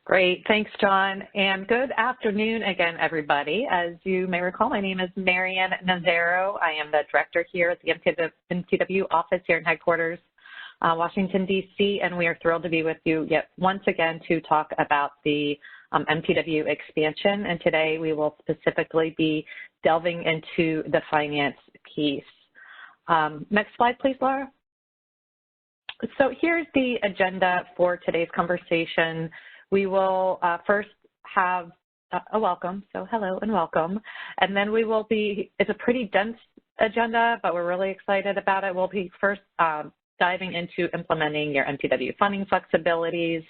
Great, thanks, John, and good afternoon again, everybody. As you may recall, my name is Marianne Nazaro. I am the director here at the MTW office here in headquarters, Washington, D.C., and we are thrilled to be with you yet once again to talk about the MTW expansion, and today we will specifically be delving into the finance piece. Next slide, please, Laura. So here's the agenda for today's conversation. We will first have a welcome, so hello and welcome, and then we will be, it's a pretty dense agenda, but we're really excited about it. We'll be first diving into implementing your MTW funding flexibilities.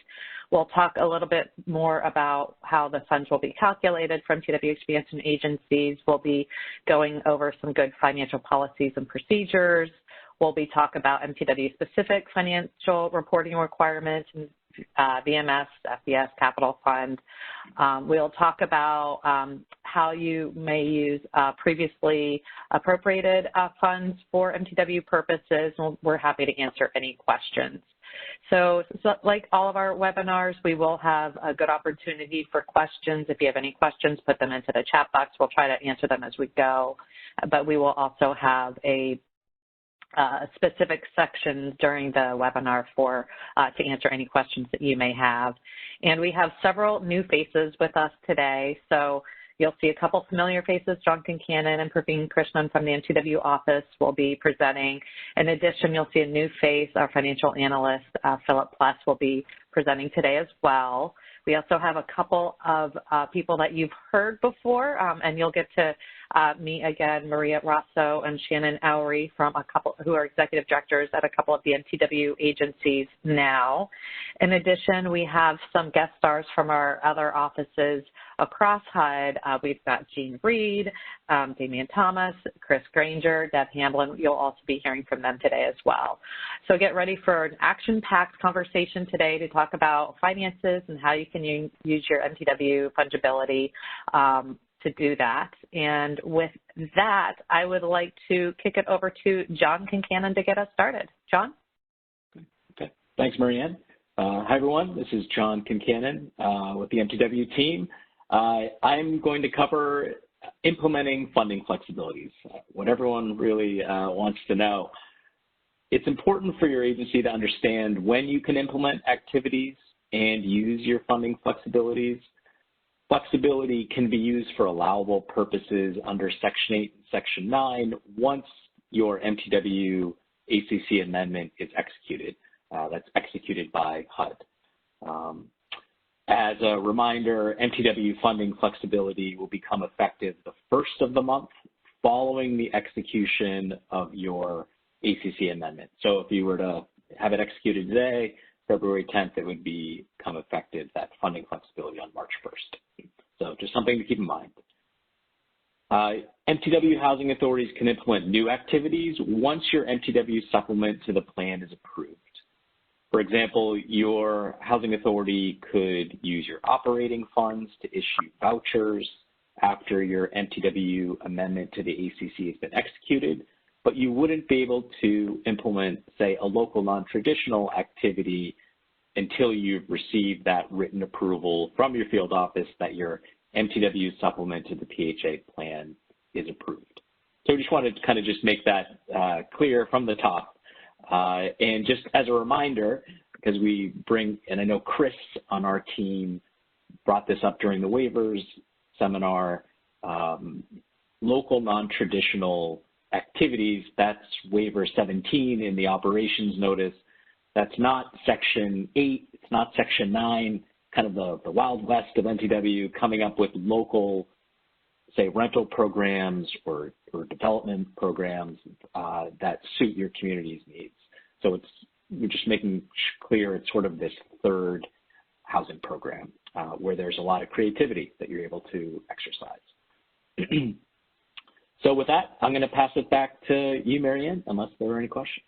We'll talk a little bit more about how the funds will be calculated from MTW expansion agencies. We'll be going over some good financial policies and procedures. We'll be talking about MTW-specific financial reporting requirements and VMS, FBS, capital fund. We'll talk about how you may use previously appropriated funds for MTW purposes. We're happy to answer any questions. So like all of our webinars, we will have a good opportunity for questions. If you have any questions, put them into the chat box. We'll try to answer them as we go, but we will also have a specific sections during the webinar for to answer any questions that you may have. And we have several new faces with us today. So you'll see a couple familiar faces. John Concannon and Praveen Krishnan from the MTW office will be presenting. In addition, you'll see a new face. Our financial analyst, Philip Pless, will be presenting today as well. We also have a couple of people that you've heard before, and you'll get to meet again Maria Rosso and Shannon Oury from a couple who are executive directors at a couple of the MTW agencies now. In addition, we have some guest stars from our other offices across HUD. We've got Jean Reed, Damian Thomas, Chris Granger, Deb Hamblin. You'll also be hearing from them today as well. So get ready for an action-packed conversation today to talk about finances and how you can use your MTW fungibility to do that. And with that, I would like to kick it over to John Concannon to get us started. John? Okay. Thanks, Marianne. Hi, everyone. This is John Concannon with the MTW team. I'm going to cover implementing funding flexibilities, what everyone really wants to know. It's important for your agency to understand when you can implement activities and use your funding flexibilities. Flexibility can be used for allowable purposes under Section 8 and Section 9 once your MTW ACC amendment is executed. That's executed by HUD. As a reminder, MTW funding flexibility will become effective the first of the month following the execution of your ACC amendment. So if you were to have it executed today, February 10th, it would become effective, that funding flexibility on March 1st. So just something to keep in mind. MTW housing authorities can implement new activities once your MTW supplement to the plan is approved. For example, your housing authority could use your operating funds to issue vouchers after your MTW amendment to the ACC has been executed, but you wouldn't be able to implement, say, a local non-traditional activity until you've received that written approval from your field office that your MTW supplement to the PHA plan is approved. So we just wanted to kind of just make that clear from the top. And just as a reminder, because we bring, and I know Chris on our team brought this up during the waivers seminar, local non-traditional activities, that's waiver 17 in the operations notice. That's not Section 8, it's not Section 9, kind of the Wild West of MTW coming up with local, say, rental programs or development programs that suit your community's needs. So we're just making clear it's sort of this third housing program where there's a lot of creativity that you're able to exercise. So with that, I'm going to pass it back to you, Marianne, unless there are any questions.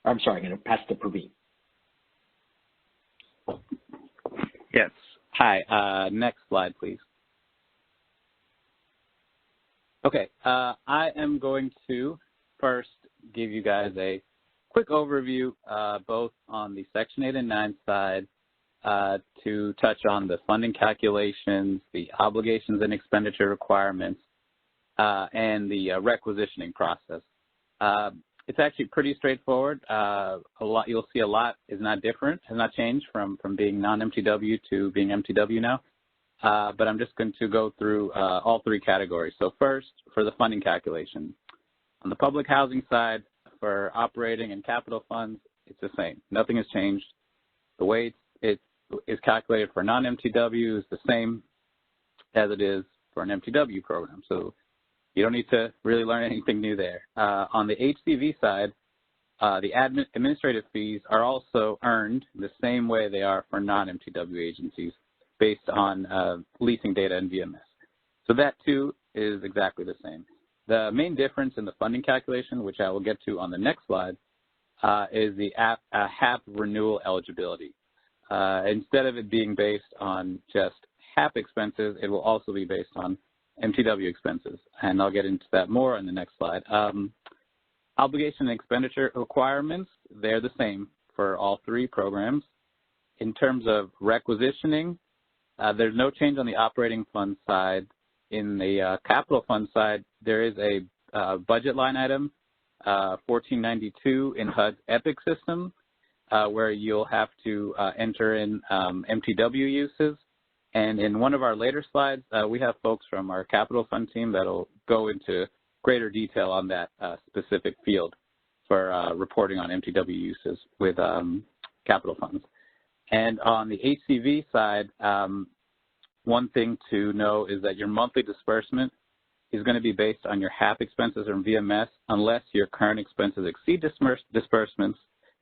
I'm sorry, I'm going to pass it to Praveen. Yes. Hi. Next slide, please. Okay. I am going to first give you guys a quick overview, both on the Section 8 and 9 side, to touch on the funding calculations, the obligations and expenditure requirements, and the requisitioning process. It's actually pretty straightforward. You'll see a lot is not different, has not changed from being non-MTW to being MTW now. But I'm just going to go through all three categories. So first, for the funding calculation. On the public housing side, for operating and capital funds, it's the same. Nothing has changed. The way it is calculated for non-MTW is the same as it is for an MTW program. So you don't need to really learn anything new there. On the HCV side, the administrative fees are also earned the same way they are for non-MTW agencies based on leasing data and VMS. So that too is exactly the same. The main difference in the funding calculation, which I will get to on the next slide, is the HAP renewal eligibility. Instead of it being based on just HAP expenses, it will also be based on MTW expenses, and I'll get into that more on the next slide. Obligation and expenditure requirements, they're the same for all three programs. In terms of requisitioning, there's no change on the operating fund side. In the capital fund side, there is a budget line item, 1492 in HUD's EPIC system, where you'll have to enter in MTW uses. And in one of our later slides, we have folks from our capital fund team that'll go into greater detail on that specific field for reporting on MTW uses with capital funds. And on the HCV side, one thing to know is that your monthly disbursement is going to be based on your HAP expenses or VMS unless your current expenses exceed disbursements,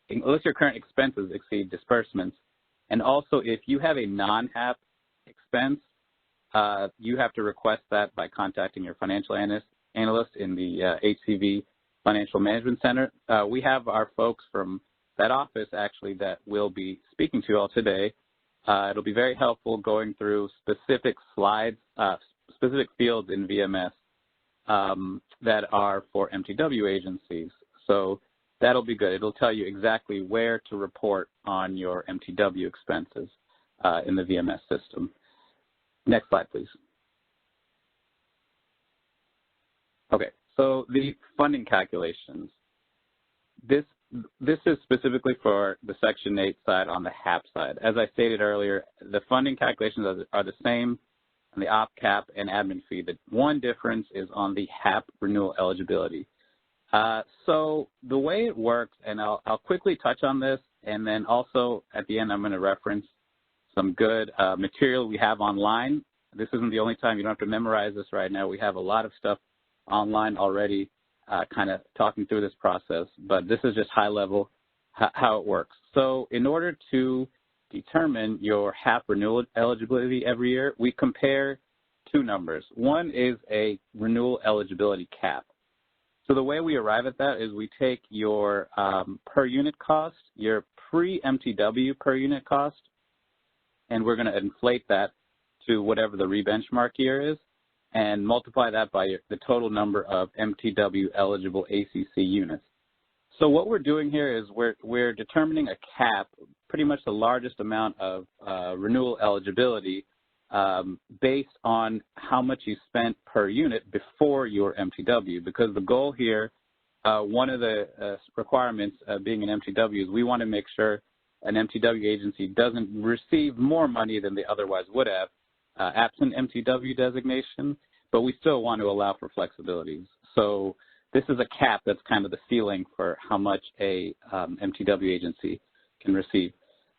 unless your current expenses exceed disbursements. And also, if you have a non-HAP expense, you have to request that by contacting your financial analyst in the HCV Financial Management Center. We have our folks from that office actually that will be speaking to you all today. It'll be very helpful going through specific slides, specific fields in VMS that are for MTW agencies. So that'll be good. It'll tell you exactly where to report on your MTW expenses in the VMS system. Next slide, please. Okay, so the funding calculations. This is specifically for the Section 8 side on the HAP side. As I stated earlier, the funding calculations are the same on the op cap and admin fee. The one difference is on the HAP renewal eligibility. So the way it works, and I'll quickly touch on this, and then also at the end I'm going to reference some good material we have online. This isn't the only time. You don't have to memorize this right now. We have a lot of stuff online already kind of talking through this process, but this is just high level how it works. So in order to determine your HAP renewal eligibility every year, we compare two numbers. One is a renewal eligibility cap. So the way we arrive at that is we take your per unit cost, your pre-MTW per unit cost, and we're going to inflate that to whatever the rebenchmark year is, and multiply that by the total number of MTW eligible ACC units. So what we're doing here is we're determining a cap, pretty much the largest amount of renewal eligibility based on how much you spent per unit before your MTW, because the goal here, one of the requirements of being an MTW is we want to make sure an MTW agency doesn't receive more money than they otherwise would have, absent MTW designation, but we still want to allow for flexibilities. So this is a cap that's kind of the ceiling for how much a MTW agency can receive.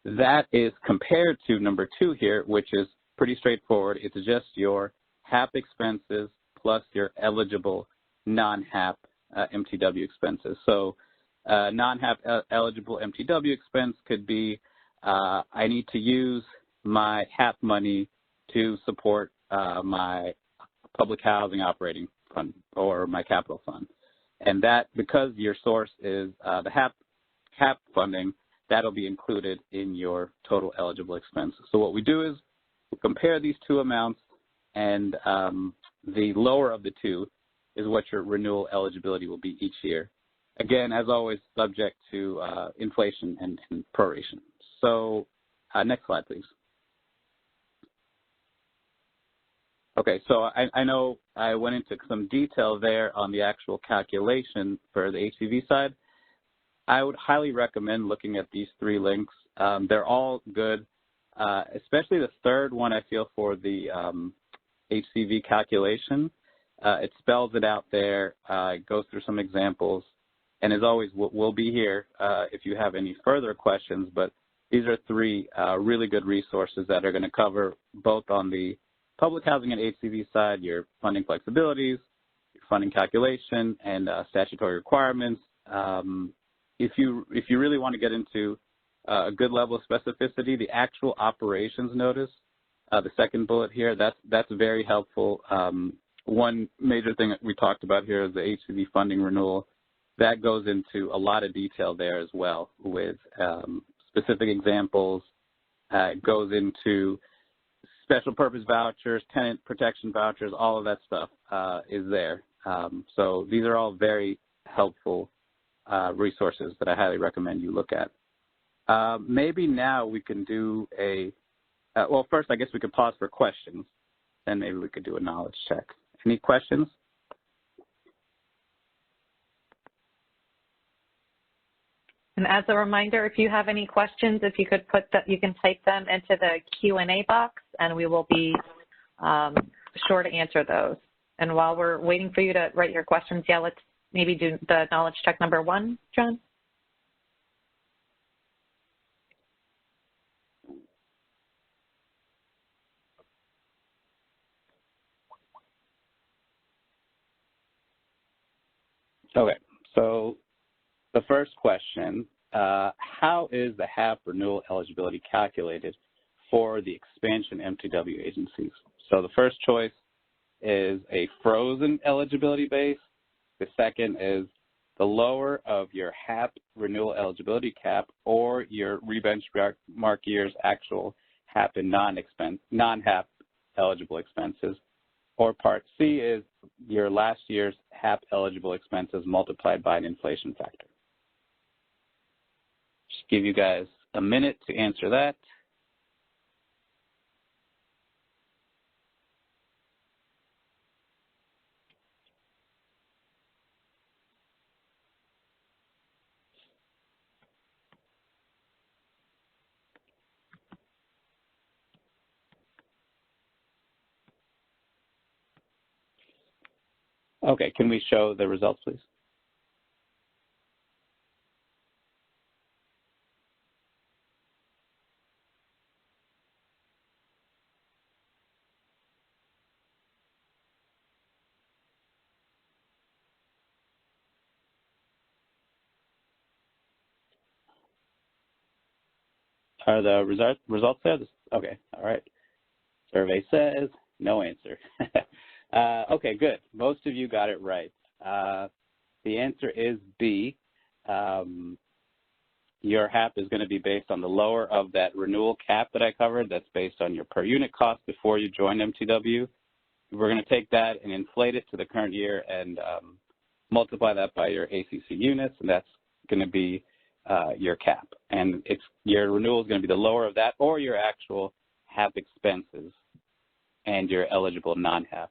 That is compared to number 2 here, which is pretty straightforward. It's just your HAP expenses plus your eligible non-HAP MTW expenses. So non-HAP eligible MTW expense could be I need to use my HAP money to support my public housing operating fund or my capital fund. And that, because your source is the HAP funding, that'll be included in your total eligible expenses. So what we do is we compare these two amounts, and the lower of the two is what your renewal eligibility will be each year. Again, as always, subject to inflation and proration. So Next slide, please. Okay, so I know I went into some detail there on the actual calculation for the HCV side. I would highly recommend looking at these 3 links. They're all good, especially the third one I feel for the HCV calculation. It spells it out there, it goes through some examples, and as always, we'll be here if you have any further questions, but these are 3 really good resources that are going to cover both on the public housing and HCV side, your funding flexibilities, your funding calculation, and statutory requirements. If you really want to get into a good level of specificity, the actual operations notice, the second bullet here, that's very helpful. One major thing that we talked about here is the HCV funding renewal. That goes into a lot of detail there as well with specific examples. It goes into special purpose vouchers, tenant protection vouchers, all of that stuff is there. So these are all very helpful resources that I highly recommend you look at. Maybe now we can do well, first I guess we could pause for questions, then maybe we could do a knowledge check. Any questions? And as a reminder, if you have any questions, if you could you can type them into the Q&A box, and we will be sure to answer those. And while we're waiting for you to write your questions, yeah, let's maybe do the knowledge check number 1, John. Okay, so the first question, how is the HAP renewal eligibility calculated for the expansion MTW agencies? So the first choice is a frozen eligibility base. The second is the lower of your HAP renewal eligibility cap or your rebenchmark year's actual HAP and non-HAP eligible expenses. Or part C is your last year's HAP eligible expenses multiplied by an inflation factor. Just give you guys a minute to answer that. Okay, can we show the results, please? Are the results there? Okay, all right. Survey says no answer. Okay, good. Most of you got it right. The answer is B. Your HAP is going to be based on the lower of that renewal cap that I covered. That's based on your per unit cost before you join MTW. We're going to take that and inflate it to the current year and multiply that by your ACC units, and that's going to be your cap. And your renewal is going to be the lower of that or your actual HAP expenses and your eligible non-HAP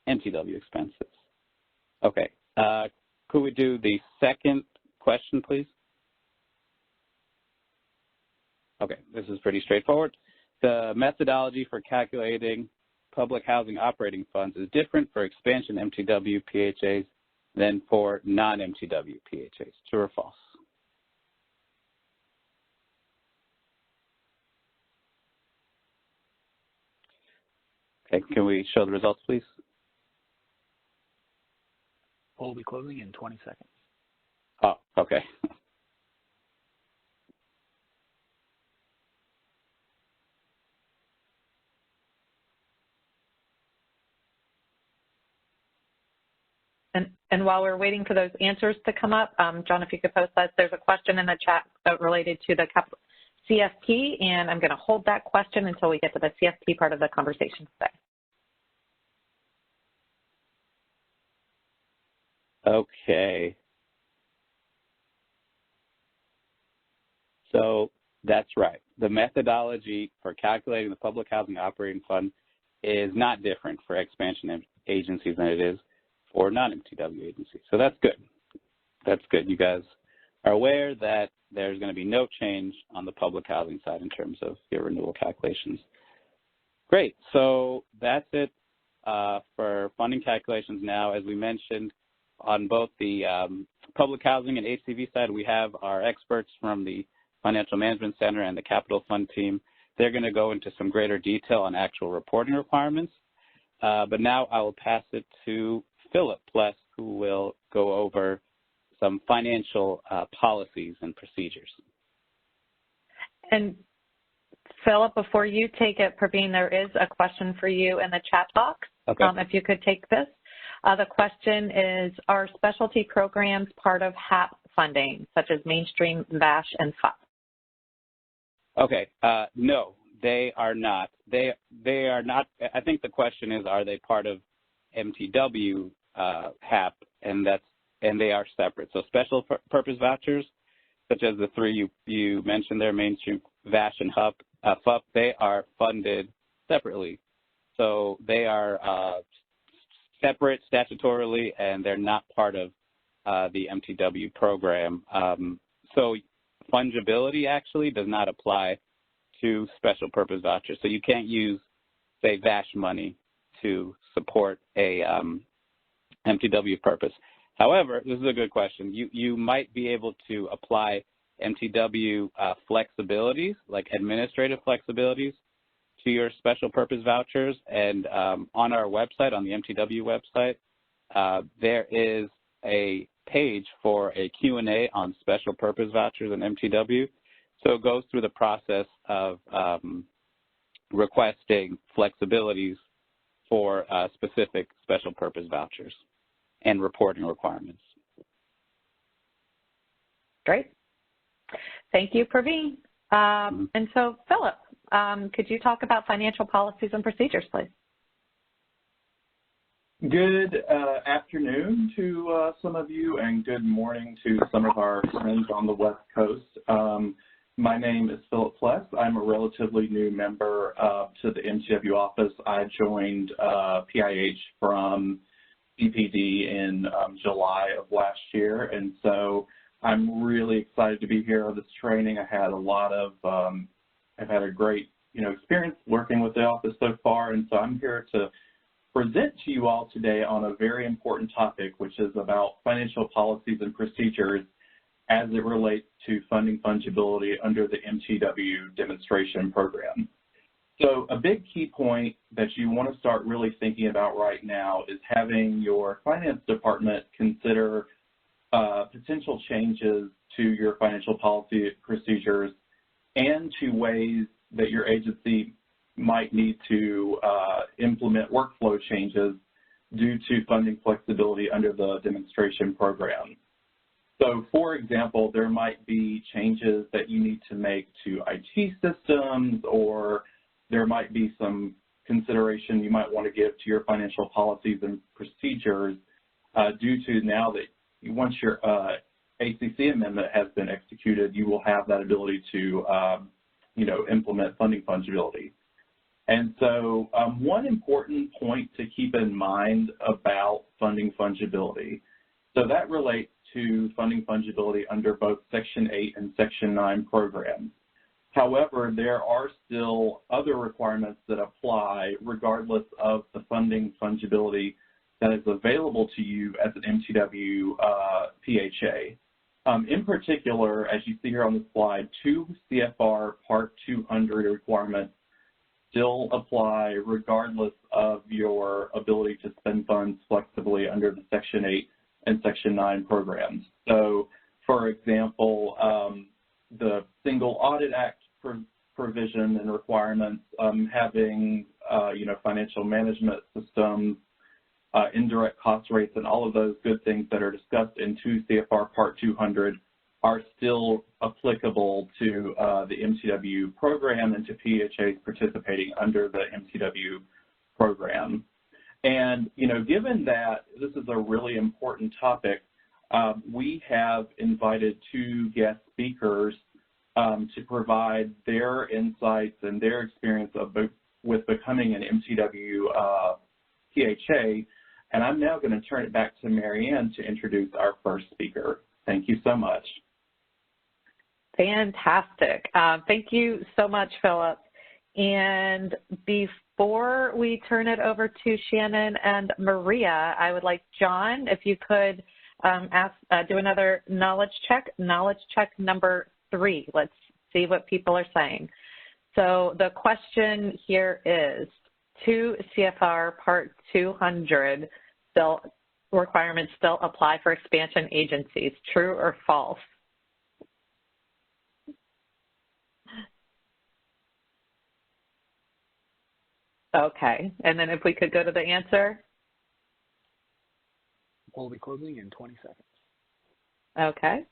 MTW expenses. Okay, could we do the second question, please? Okay, this is pretty straightforward. The methodology for calculating public housing operating funds is different for expansion MTW PHAs than for non-MTW PHAs. True or false? Okay, can we show the results, please? Poll will be closing in 20 seconds. Oh, okay. And while we're waiting for those answers to come up, John, if you could post that, there's a question in the chat related to the CFP, and I'm going to hold that question until we get to the CFP part of the conversation today. Okay. So That's right. The methodology for calculating the public housing operating fund is not different for expansion agencies than it is for non-MTW agencies. So that's good. That's good. You guys are aware that there's going to be no change on the public housing side in terms of your renewal calculations. Great. So that's it for funding calculations now. As we mentioned, on both the public housing and HCV side, we have our experts from the Financial Management Center and the Capital Fund team. They're going to go into some greater detail on actual reporting requirements. But now I will pass it to Philip Pless, who will go over some financial policies and procedures. And Philip, before you take it, Praveen, there is a question for you in the chat box. Okay. If you could take this. The question is, are specialty programs part of HAP funding, such as mainstream, VASH, and FUP? Okay, no, they are not. They are not. I think the question is, are they part of MTW HAP, and they are separate. So special purpose vouchers, such as the three you mentioned there, mainstream, VASH, and FUP, they are funded separately. So they are separate statutorily, and they're not part of the MTW program. So fungibility actually does not apply to special purpose vouchers. So you can't use, say, VASH money to support a MTW purpose. However, this is a good question. You might be able to apply MTW flexibilities, like administrative flexibilities, to your special purpose vouchers. And on our website, on the MTW website, there is a page for a Q&A on special purpose vouchers and MTW. So it goes through the process of requesting flexibilities for specific special purpose vouchers and reporting requirements. Great. Thank you, Praveen. And so, Philip, could you talk about financial policies and procedures, please? Good afternoon to some of you, and good morning to some of our friends on the West Coast. My name is Philip Pless. I'm a relatively new member to the MTW office. I joined PIH from CPD in July of last year, and so I'm really excited to be here on this training. I had a lot of, I've had a great, experience working with the office so far, and so I'm here to present to you all today on a very important topic, which is about financial policies and procedures as it relates to funding fungibility under the MTW demonstration program. So a big key point that you want to start really thinking about right now is having your finance department consider potential changes to your financial policy procedures and to ways that your agency might need to implement workflow changes due to funding flexibility under the demonstration program. So, for example, there might be changes that you need to make to IT systems, or there might be some consideration you might want to give to your financial policies and procedures due to now that once your ACC amendment has been executed, you will have that ability to, implement funding fungibility. And so one important point to keep in mind about funding fungibility, so that relates to funding fungibility under both Section 8 and Section 9 programs. However, there are still other requirements that apply regardless of the funding fungibility that is available to you as an MTW PHA. In particular, as you see here on the slide, 2 CFR Part 200 requirements still apply regardless of your ability to spend funds flexibly under the Section 8 and Section 9 programs. So, for example, the Single Audit Act provision and requirements, having, financial management systems, indirect cost rates, and all of those good things that are discussed in 2 CFR Part 200 are still applicable to the MTW program and to PHAs participating under the MTW program. And, given that this is a really important topic, we have invited 2 guest speakers to provide their insights and their experience with becoming an MTW PHA. And I'm now going to turn it back to Marianne to introduce our first speaker. Thank you so much. Fantastic. Thank you so much, Philip. And before we turn it over to Shannon and Maria, I would like John, if you could do another knowledge check number 3. Let's see what people are saying. So the question here is, 2 CFR Part 200 requirements still apply for expansion agencies, true or false? Okay, and then if we could go to the answer. We'll be closing in 20 seconds. Okay.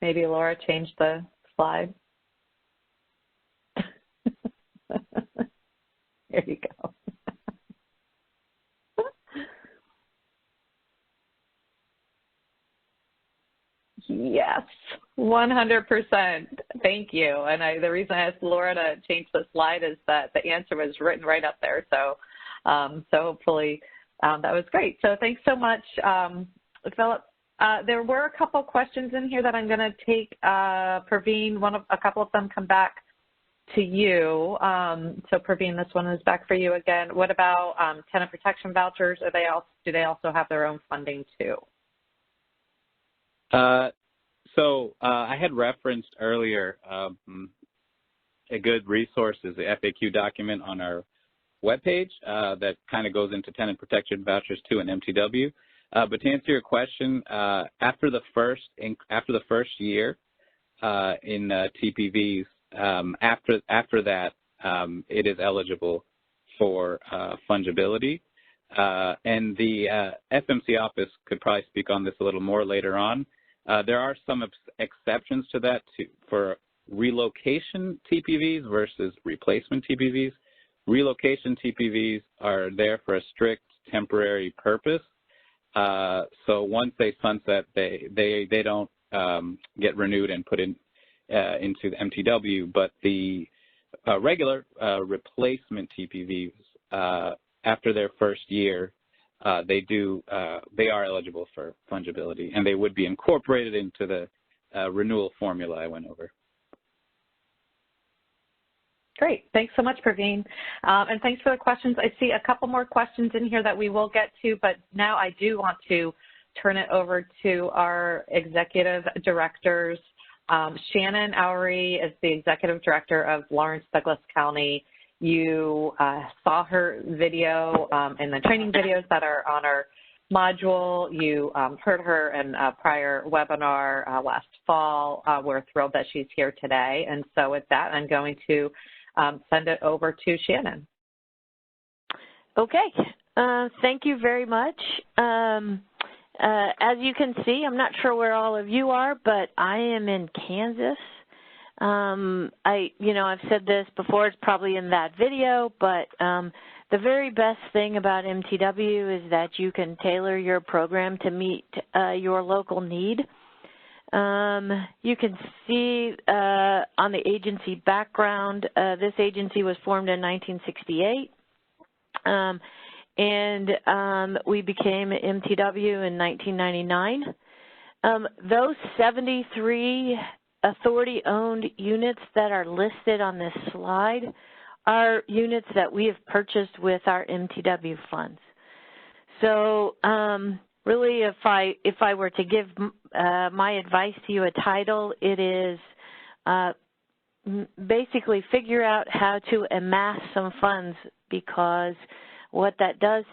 Maybe Laura changed the slide. There you go. Yes, 100%. Thank you. And the reason I asked Laura to change the slide is that the answer was written right up there. So, hopefully that was great. So thanks so much, Philip. There were a couple questions in here that I'm going to take, Praveen, a couple of them come back to you. So Praveen, this one is back for you again. What about tenant protection vouchers? Do they also have their own funding too? I had referenced earlier a good resource is the FAQ document on our webpage that kind of goes into tenant protection vouchers too in MTW. But to answer your question, after the first year in TPVs, after that, it is eligible for fungibility. And the FMC office could probably speak on this a little more later on. There are some exceptions to that for relocation TPVs versus replacement TPVs. Relocation TPVs are there for a strict temporary purpose. So once they sunset, they don't get renewed and put into the MTW. But the regular replacement TPVs, after their first year, they are eligible for fungibility, and they would be incorporated into the renewal formula I went over. Great. Thanks so much, Praveen. And thanks for the questions. I see a couple more questions in here that we will get to, but now I do want to turn it over to our executive directors. Shannon Oury is the executive director of Lawrence Douglas County. You saw her video in the training videos that are on our module. You heard her in a prior webinar last fall. We're thrilled that she's here today. And so with that, I'm going to send it over to Shannon. Okay. Thank you very much. As you can see, I'm not sure where all of you are, but I am in Kansas. I've said this before, it's probably in that video, but the very best thing about MTW is that you can tailor your program to meet your local need. You can see on the agency background, this agency was formed in 1968, and we became MTW in 1999. Those 73 authority-owned units that are listed on this slide are units that we have purchased with our MTW funds. So really, if I were to give my advice to you a title, it is basically figure out how to amass some funds, because what that does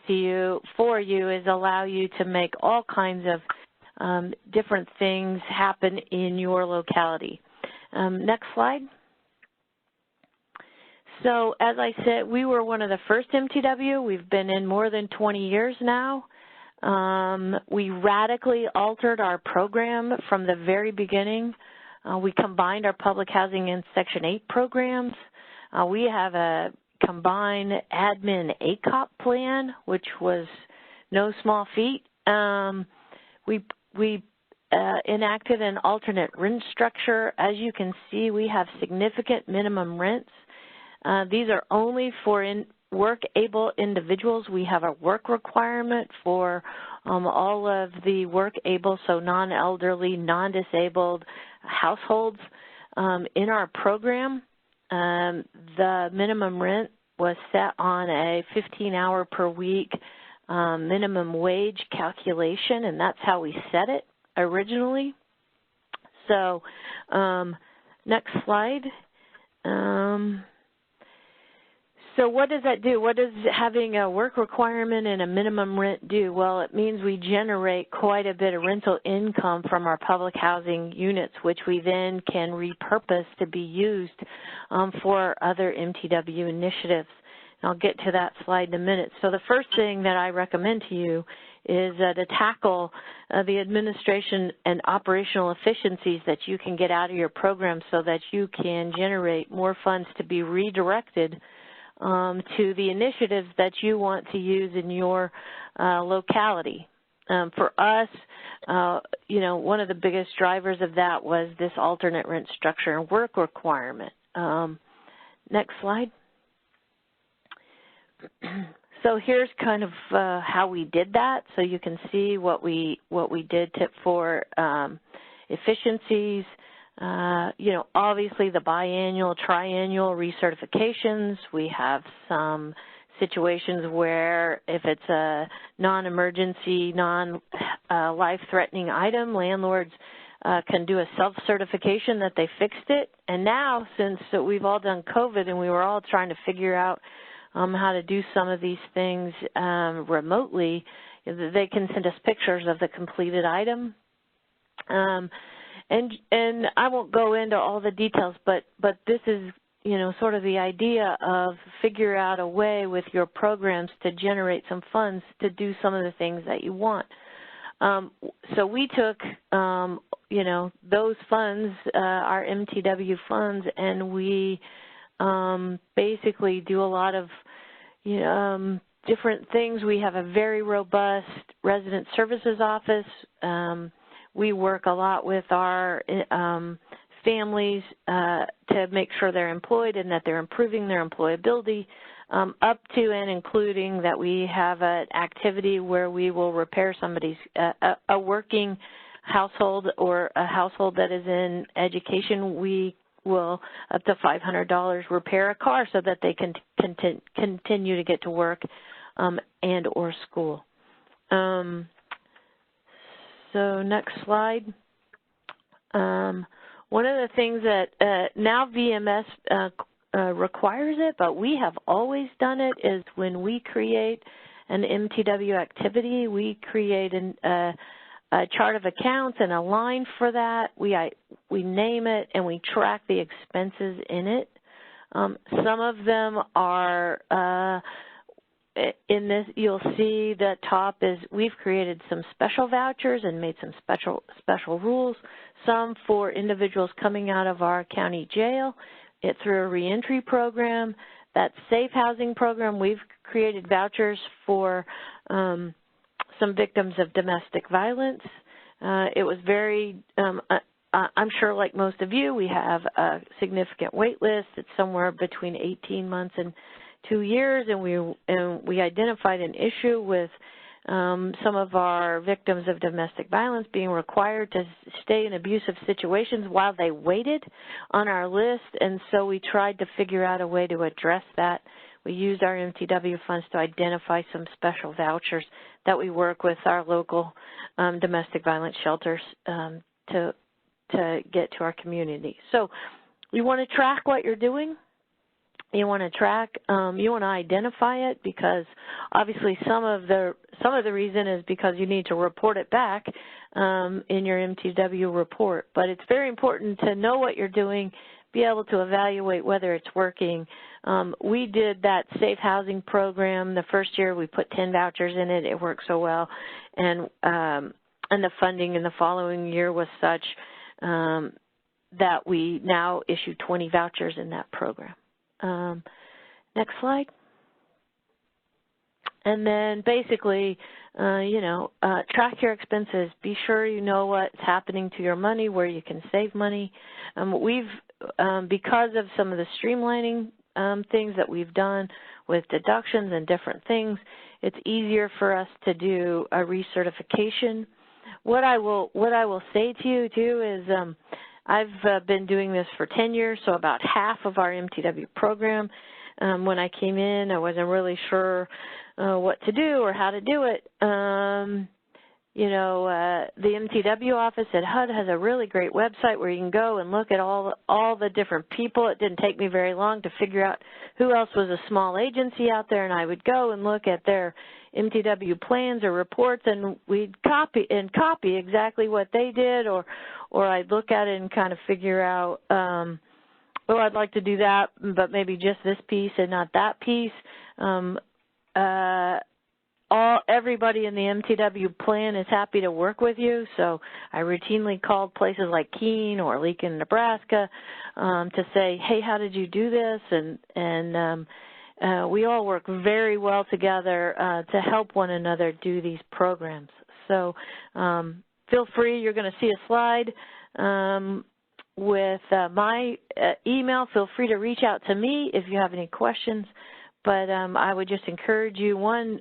for you is allow you to make all kinds of different things happen in your locality. Next slide. So as I said, we were one of the first MTW. We've been in more than 20 years now. We radically altered our program from the very beginning. We combined our public housing and Section 8 programs. We have a combined admin ACOP plan, which was no small feat. We enacted an alternate rent structure. As you can see, we have significant minimum rents. These are only for work-able individuals. We have a work requirement for all of the work-able, so non-elderly, non-disabled households in our program. The minimum rent was set on a 15-hour per week minimum wage calculation, and that's how we set it originally. So next slide. So what does that do? What does having a work requirement and a minimum rent do? Well, it means we generate quite a bit of rental income from our public housing units, which we then can repurpose to be used for other MTW initiatives. And I'll get to that slide in a minute. So the first thing that I recommend to you is to tackle the administration and operational efficiencies that you can get out of your program so that you can generate more funds to be redirected to the initiatives that you want to use in your locality. For us, you know, one of the biggest drivers of that was this alternate rent structure and work requirement. Next slide. So here's kind of how we did that. So you can see what we did for efficiencies. You know, obviously the biannual, triannual recertifications. We have some situations where if it's a non-emergency, non-life-threatening item, landlords can do a self-certification that they fixed it. And now, since we've all done COVID and we were all trying to figure out how to do some of these things remotely, they can send us pictures of the completed item. And I won't go into all the details, but this is, you know, sort of the idea of figure out a way with your programs to generate some funds to do some of the things that you want. So we took, you know, those funds, our MTW funds, and we basically do a lot of, you know, different things. We have a very robust resident services office. We work a lot with our families to make sure they're employed and that they're improving their employability, up to and including that we have an activity where we will repair somebody's, a working household or a household that is in education. We will, up to $500, repair a car so that they can continue to get to work and or school. So next slide. One of the things that now VMS requires it, but we have always done it, is when we create an MTW activity, we create a chart of accounts and a line for that. We name it and we track the expenses in it. Some of them are in this, you'll see the top is we've created some special vouchers and made some special rules, some for individuals coming out of our county jail through a reentry program. That safe housing program, we've created vouchers for some victims of domestic violence. It was very, I'm sure like most of you, we have a significant wait list. It's somewhere between 18 months and 2 years, and we identified an issue with some of our victims of domestic violence being required to stay in abusive situations while they waited on our list, and so we tried to figure out a way to address that. We used our MTW funds to identify some special vouchers that we work with our local domestic violence shelters to get to our community. So you want to track what you're doing. You want to track, you want to identify it, because obviously some of the reason is because you need to report it back in your MTW report. But it's very important to know what you're doing, be able to evaluate whether it's working. We did that safe housing program the first year. We put 10 vouchers in it. It worked so well, and the funding in the following year was such that we now issue 20 vouchers in that program. Next slide. And then basically, track your expenses. Be sure you know what's happening to your money, where you can save money. Because of some of the streamlining things that we've done with deductions and different things, it's easier for us to do a recertification. What I will say to you too is I've been doing this for 10 years, so about half of our MTW program. When I came in, I wasn't really sure what to do or how to do it. The MTW office at HUD has a really great website where you can go and look at all the different people. It didn't take me very long to figure out who else was a small agency out there, and I would go and look at their MTW plans or reports, and we'd copy exactly what they did, or I'd look at it and kind of figure out, I'd like to do that, but maybe just this piece and not that piece. Everybody in the MTW plan is happy to work with you, so I routinely called places like Keene or Lincoln, Nebraska, to say, hey, how did you do this? And we all work very well together to help one another do these programs. So feel free. You're going to see a slide with my email. Feel free to reach out to me if you have any questions. But I would just encourage you, one,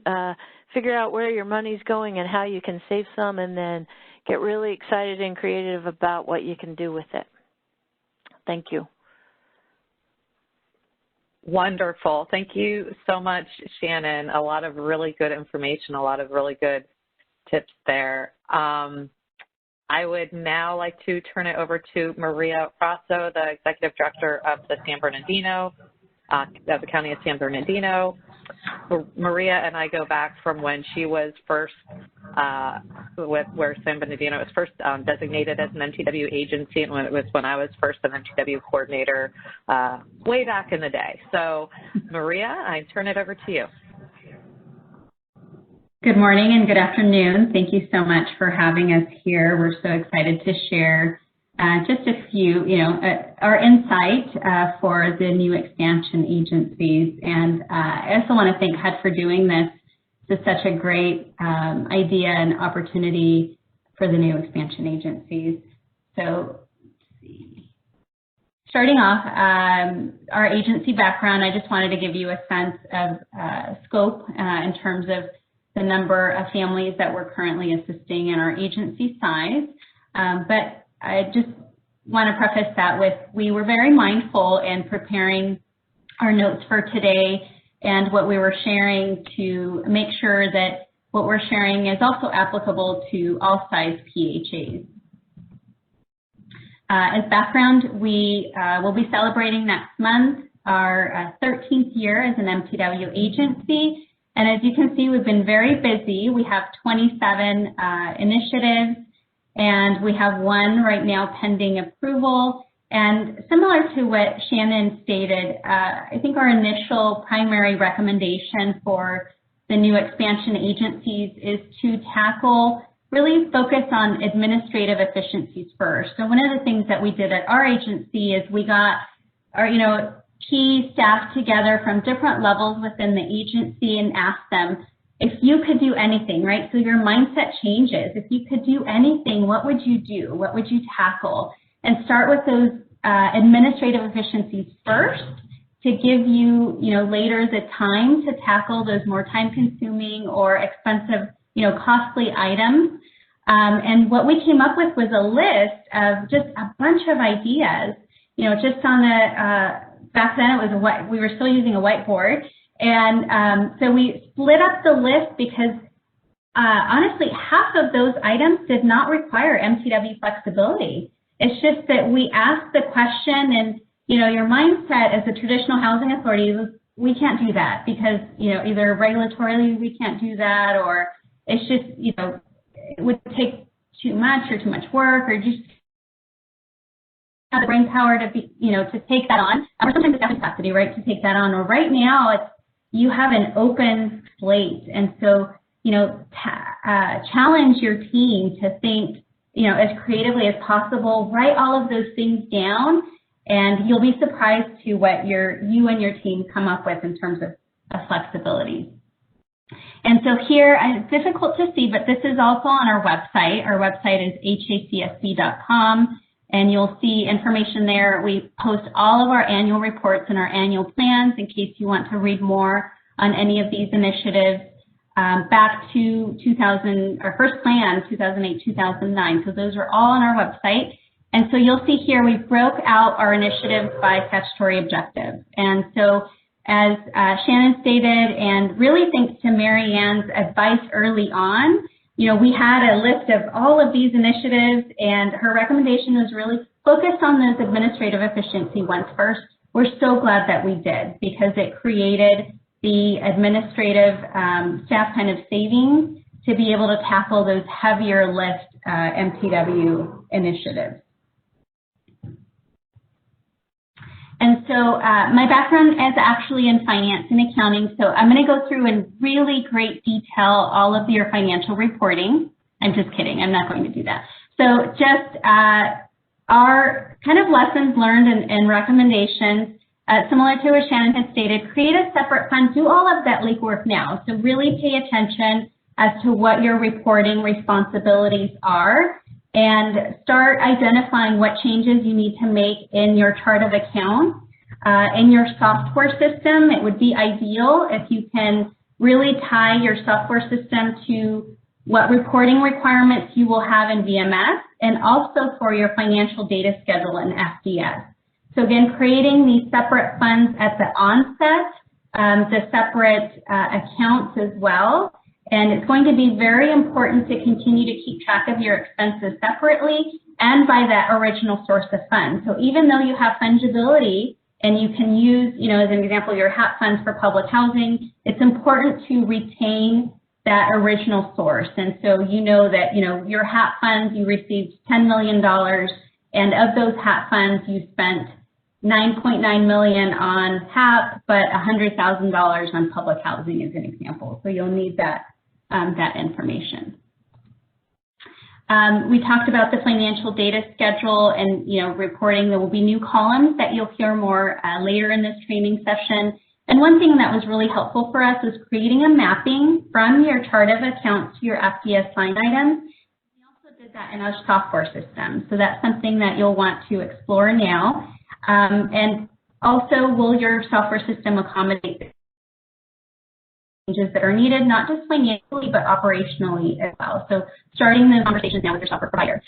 figure out where your money's going and how you can save some, and then get really excited and creative about what you can do with it. Thank you. Wonderful. Thank you so much, Shannon. A lot of really good information, a lot of really good tips there. I would now like to turn it over to Maria Rosso, the Executive Director of the San Bernardino, of the County of San Bernardino. Maria and I go back from when she was first, where San Bernardino was first designated as an MTW agency, and when I was first an MTW coordinator way back in the day. So, Maria, I turn it over to you. Good morning and good afternoon. Thank you so much for having us here. We're so excited to share just a few, our insight for the new expansion agencies. And I also want to thank HUD for doing this. This is such a great idea and opportunity for the new expansion agencies. So, starting off, our agency background, I just wanted to give you a sense of scope in terms of the number of families that we're currently assisting in our agency size. But I just want to preface that with, we were very mindful in preparing our notes for today and what we were sharing to make sure that what we're sharing is also applicable to all size PHAs. As background, we will be celebrating next month our 13th year as an MTW agency. And as you can see, we've been very busy. We have 27 initiatives, and we have one right now pending approval. And similar to what Shannon stated, I think our initial primary recommendation for the new expansion agencies is to tackle, really focus on administrative efficiencies first. So one of the things that we did at our agency is we got our, key staff together from different levels within the agency and asked them, if you could do anything, right? So your mindset changes. If you could do anything, what would you do? What would you tackle? And start with those administrative efficiencies first to give you, later the time to tackle those more time-consuming or expensive, costly items. And what we came up with was a list of just a bunch of ideas, just on the back then it was we were still using a whiteboard, and so we split up the list because honestly, half of those items did not require MTW flexibility. It's just that we asked the question, and your mindset as a traditional housing authority was, we can't do that because either regulatorily we can't do that, or it's just it would take too much work, or just have the brain power to be, to take that on, or sometimes it's capacity, right, to take that on. Or right now, you have an open slate, and so, challenge your team to think, as creatively as possible. Write all of those things down, and you'll be surprised to what you and your team come up with in terms of flexibility. And so here, it's difficult to see, but this is also on our website. Our website is hacsb.com, and you'll see information there. We post all of our annual reports and our annual plans in case you want to read more on any of these initiatives back to our first plan, 2008-2009. So those are all on our website. And so you'll see here we broke out our initiatives by statutory objective. And so as Shannon stated, and really thanks to Mary Ann's advice early on, we had a list of all of these initiatives, and her recommendation was really focused on those administrative efficiency ones first. We're so glad that we did, because it created the administrative staff kind of savings to be able to tackle those heavier lift MTW initiatives. And so my background is actually in finance and accounting, so I'm going to go through in really great detail all of your financial reporting. I'm just kidding, I'm not going to do that. So just our kind of lessons learned and recommendations, similar to what Shannon had stated, create a separate fund, do all of that legwork now. So really pay attention as to what your reporting responsibilities are, and start identifying what changes you need to make in your chart of accounts. In your software system, it would be ideal if you can really tie your software system to what reporting requirements you will have in VMS, and also for your financial data schedule in FDS. So again, creating these separate funds at the onset, the separate accounts as well. And it's going to be very important to continue to keep track of your expenses separately and by that original source of funds. So even though you have fungibility and you can use, as an example, your HAP funds for public housing, it's important to retain that original source. And so that, your HAP funds, you received $10 million, and of those HAP funds, you spent $9.9 million on HAP, but $100,000 on public housing as an example. So you'll need that information. We talked about the financial data schedule and reporting. There will be new columns that you'll hear more later in this training session. And one thing that was really helpful for us was creating a mapping from your chart of accounts to your FDS line items. We also did that in our software system. So that's something that you'll want to explore now. And also, will your software system accommodate changes that are needed, not just financially, but operationally as well? So starting those conversations now with your software provider.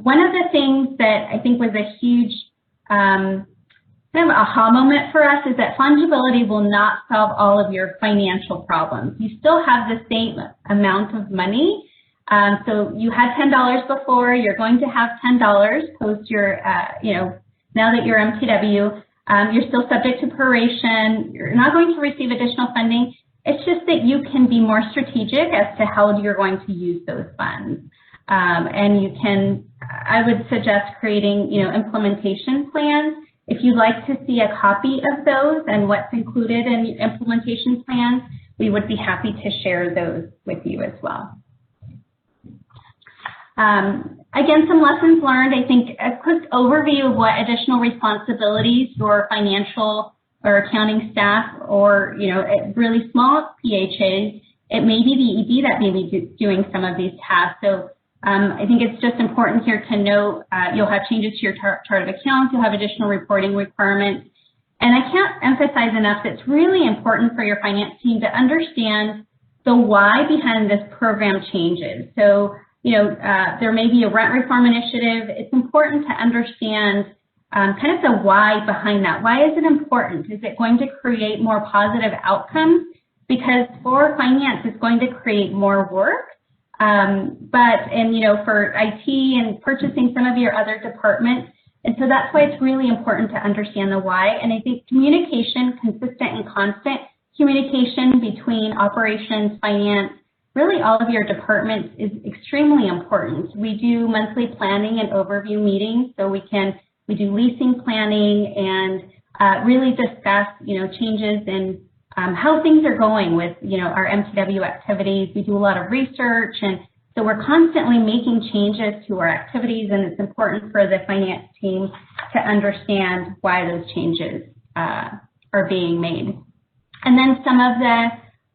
One of the things that I think was a huge kind of aha moment for us is that fungibility will not solve all of your financial problems. You still have the same amount of money. So you had $10 before, you're going to have $10 post your, now that you're MTW, you're still subject to proration, you're not going to receive additional funding. It's just that you can be more strategic as to how you're going to use those funds. And you can, I would suggest creating, implementation plans. If you'd like to see a copy of those and what's included in your implementation plans, we would be happy to share those with you as well. Again, some lessons learned. I think a quick overview of what additional responsibilities your financial or accounting staff or, really small PHAs, it may be the ED that may be doing some of these tasks. So I think it's just important here to note you'll have changes to your chart of accounts, you'll have additional reporting requirements. And I can't emphasize enough that it's really important for your finance team to understand the why behind this program changes. So, there may be a rent reform initiative. It's important to understand kind of the why behind that. Why is it important? Is it going to create more positive outcomes? Because for finance, it's going to create more work. For IT and purchasing, some of your other departments. And so that's why it's really important to understand the why. And I think communication, consistent and constant communication between operations, finance, really all of your departments is extremely important. We do monthly planning and overview meetings, so we do leasing planning and really discuss, changes in how things are going with, our MTW activities. We do a lot of research, and so we're constantly making changes to our activities, and it's important for the finance team to understand why those changes are being made. And then some of the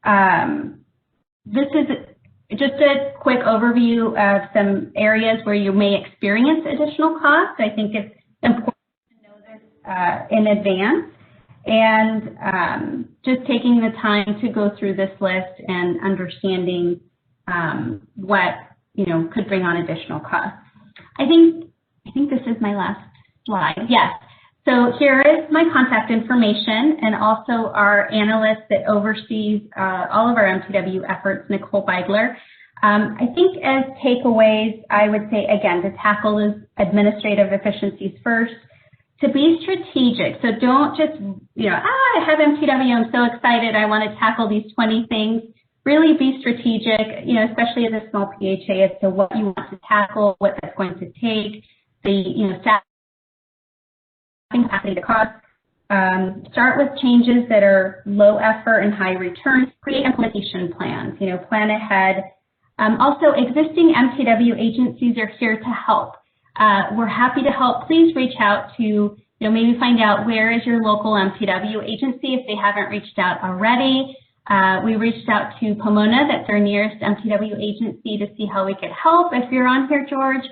This is just a quick overview of some areas where you may experience additional costs. I think it's important to know this in advance, and just taking the time to go through this list and understanding what could bring on additional costs. I think this is my last slide. Yes. So here is my contact information, and also our analyst that oversees all of our MTW efforts, Nicole Beidler. I think as takeaways, I would say, again, to tackle those administrative efficiencies first, to be strategic. So don't just, I have MTW, I'm so excited, I want to tackle these 20 things. Really be strategic, especially as a small PHA, as to what you want to tackle, what that's going to take, the, staffing capacity, the cost. Start with changes that are low effort and high return. Create implementation plans, plan ahead. Also, existing MTW agencies are here to help. We're happy to help. Please reach out to, maybe find out where is your local MTW agency if they haven't reached out already. We reached out to Pomona, that's our nearest MTW agency, to see how we could help. If you're on here, George,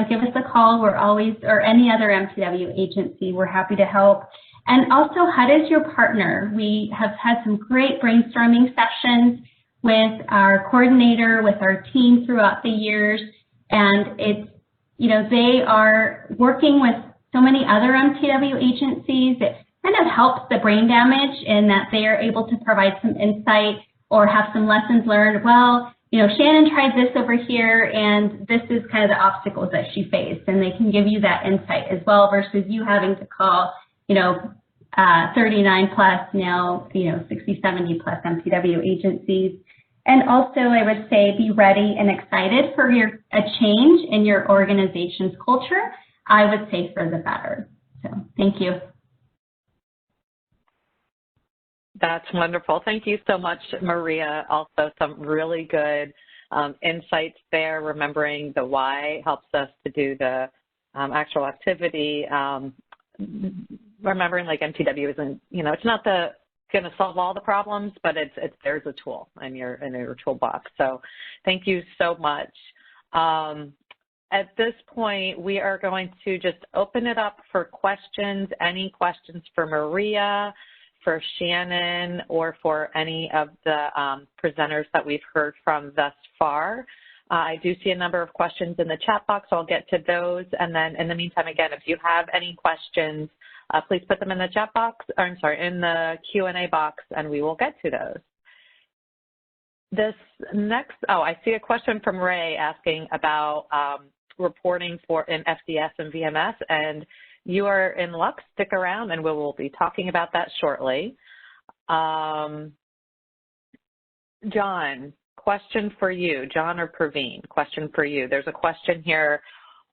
give us a call. We're always, or any other MTW agency, we're happy to help. And also, HUD is your partner. We have had some great brainstorming sessions with our coordinator, with our team throughout the years, and it's, they are working with so many other MTW agencies. It kind of helps the brain damage in that they are able to provide some insight or have some lessons learned. Well, Shannon tried this over here, and this is kind of the obstacles that she faced, and they can give you that insight as well, versus you having to call, 39 plus, now, 60, 70 plus MTW agencies. And also, I would say, be ready and excited for a change in your organization's culture. I would say for the better. So, thank you. That's wonderful. Thank you so much, Maria. Also, some really good insights there. Remembering the why helps us to do the actual activity. Remembering, like, MTW isn't, it's not going to solve all the problems, but there's a tool in your toolbox. So, thank you so much. At this point, we are going to just open it up for questions. Any questions for Maria, for Shannon, or for any of the presenters that we've heard from thus far? I do see a number of questions in the chat box, so I'll get to those. And then in the meantime, again, if you have any questions, please put them in the chat box, or I'm sorry, in the Q&A box, and we will get to those. This next, I see a question from Ray asking about reporting in FDS and VMS, and you are in luck. Stick around, and we will be talking about that shortly. John, question for you. John or Praveen, question for you. There's a question here.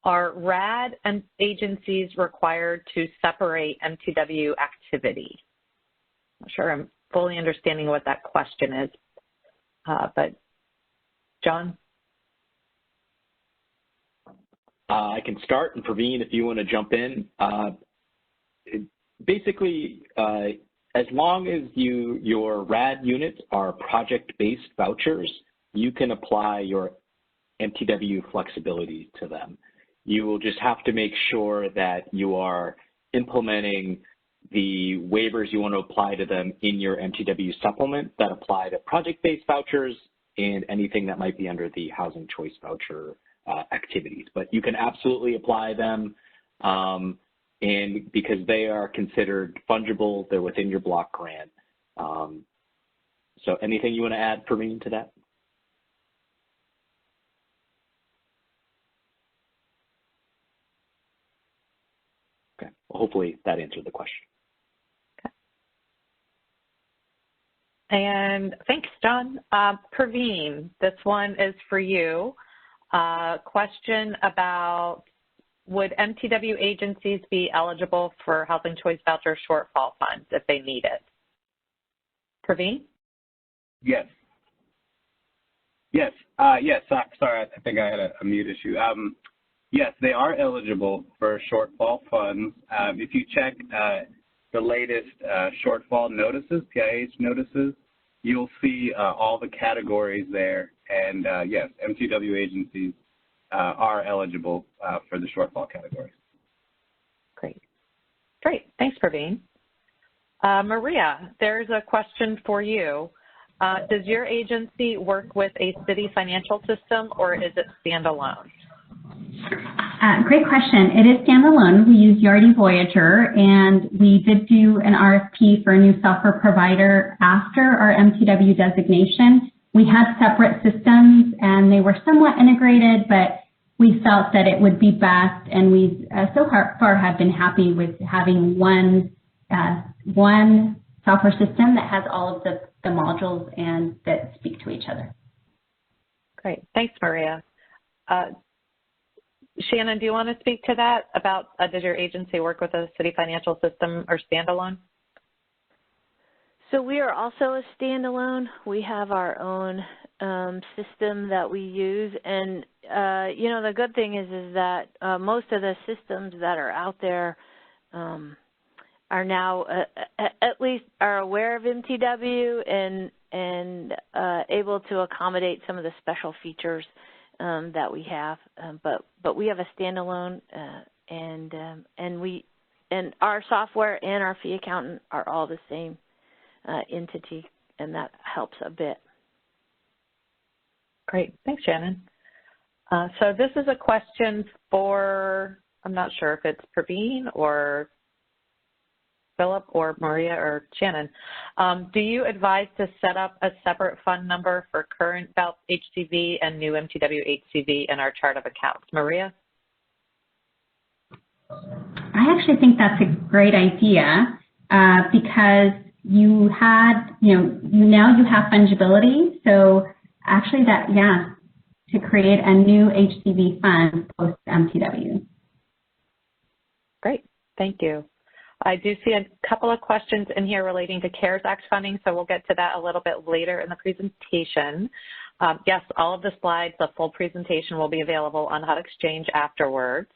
Are RAD and agencies required to separate MTW activity? I'm not sure I'm fully understanding what that question is, but John? I can start, and Praveen, if you want to jump in. Basically, as long as your RAD units are project-based vouchers, you can apply your MTW flexibility to them. You will just have to make sure that you are implementing the waivers you want to apply to them in your MTW supplement that apply to project-based vouchers and anything that might be under the housing choice voucher activities. But you can absolutely apply them, and because they are considered fungible, they're within your block grant. So anything you want to add, Praveen, to that? Okay, well, hopefully that answered the question. Okay. And thanks, John. Praveen, this one is for you. Question about, would MTW agencies be eligible for Housing Choice Voucher shortfall funds if they need it? Praveen? Yes. Yes. Yes. Sorry, I think I had a mute issue. Yes, they are eligible for shortfall funds. If you check the latest shortfall notices, PIH notices, you'll see all the categories there. And yes, MTW agencies are eligible for the shortfall categories. Great. Thanks, Praveen. Maria, there's a question for you. Does your agency work with a city financial system, or is it standalone? Great question. It is standalone. We use Yardi Voyager, and we did do an RFP for a new software provider after our MTW designation. We had separate systems, and they were somewhat integrated, but we felt that it would be best, and we so far have been happy with having one software system that has all of the modules and that speak to each other. Great. Thanks, Maria. Shannon, do you want to speak to that about does your agency work with a city financial system or standalone? So we are also a standalone. We have our own system that we use, and you know, the good thing is that most of the systems that are out there are now at least are aware of MTW and able to accommodate some of the special features that we have. But we have a standalone, and our software and our fee accountant are all the same entity, and that helps a bit. Great. Thanks, Shannon. So this is a question for, I'm not sure if it's Praveen or Philip or Maria or Shannon. Do you advise to set up a separate fund number for current BALP HCV and new MTW HCV in our chart of accounts? Maria? I actually think that's a great idea because you had, now you have fungibility. So actually that, to create a new HCV fund post MTW. Great, thank you. I do see a couple of questions in here relating to CARES Act funding, so we'll get to that a little bit later in the presentation. Yes, all of the slides, the full presentation will be available on Hot Exchange afterwards.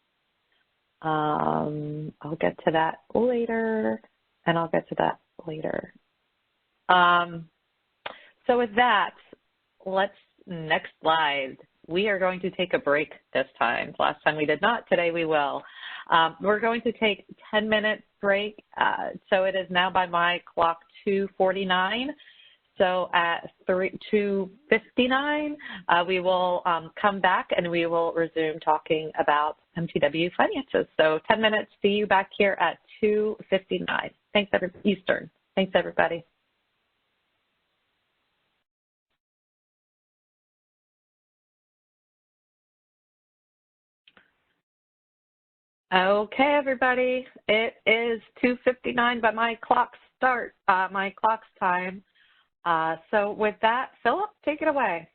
I'll get to that later, and I'll get to that later. So with that, next slide. We are going to take a break this time. Last time we did not, today we will. We're going to take a 10-minute break. So it is now by my clock 2:49. So at 2:59, we will come back and we will resume talking about MTW finances. So 10 minutes, see you back here at 2:59. Thanks, Eastern. Thanks, everybody. Okay, everybody, it is 2:59 by my clock's time. So with that, Philip, take it away.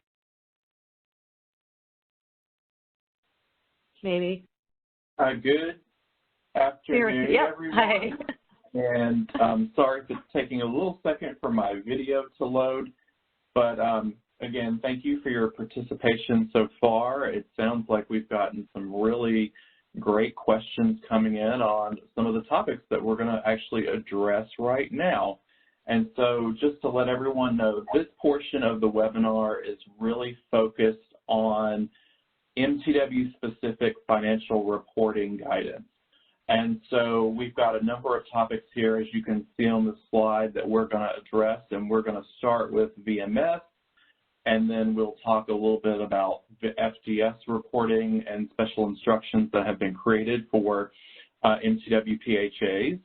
Maybe. Good afternoon, everyone. Hi. And sorry if it's taking a little second for my video to load, but again, thank you for your participation so far. It sounds like we've gotten some really great questions coming in on some of the topics that we're going to actually address right now. And so just to let everyone know, this portion of the webinar is really focused on MTW-specific financial reporting guidance. And so we've got a number of topics here, as you can see on the slide, that we're going to address, and we're going to start with VMS, and then we'll talk a little bit about the FDS reporting and special instructions that have been created for MTW PHAs.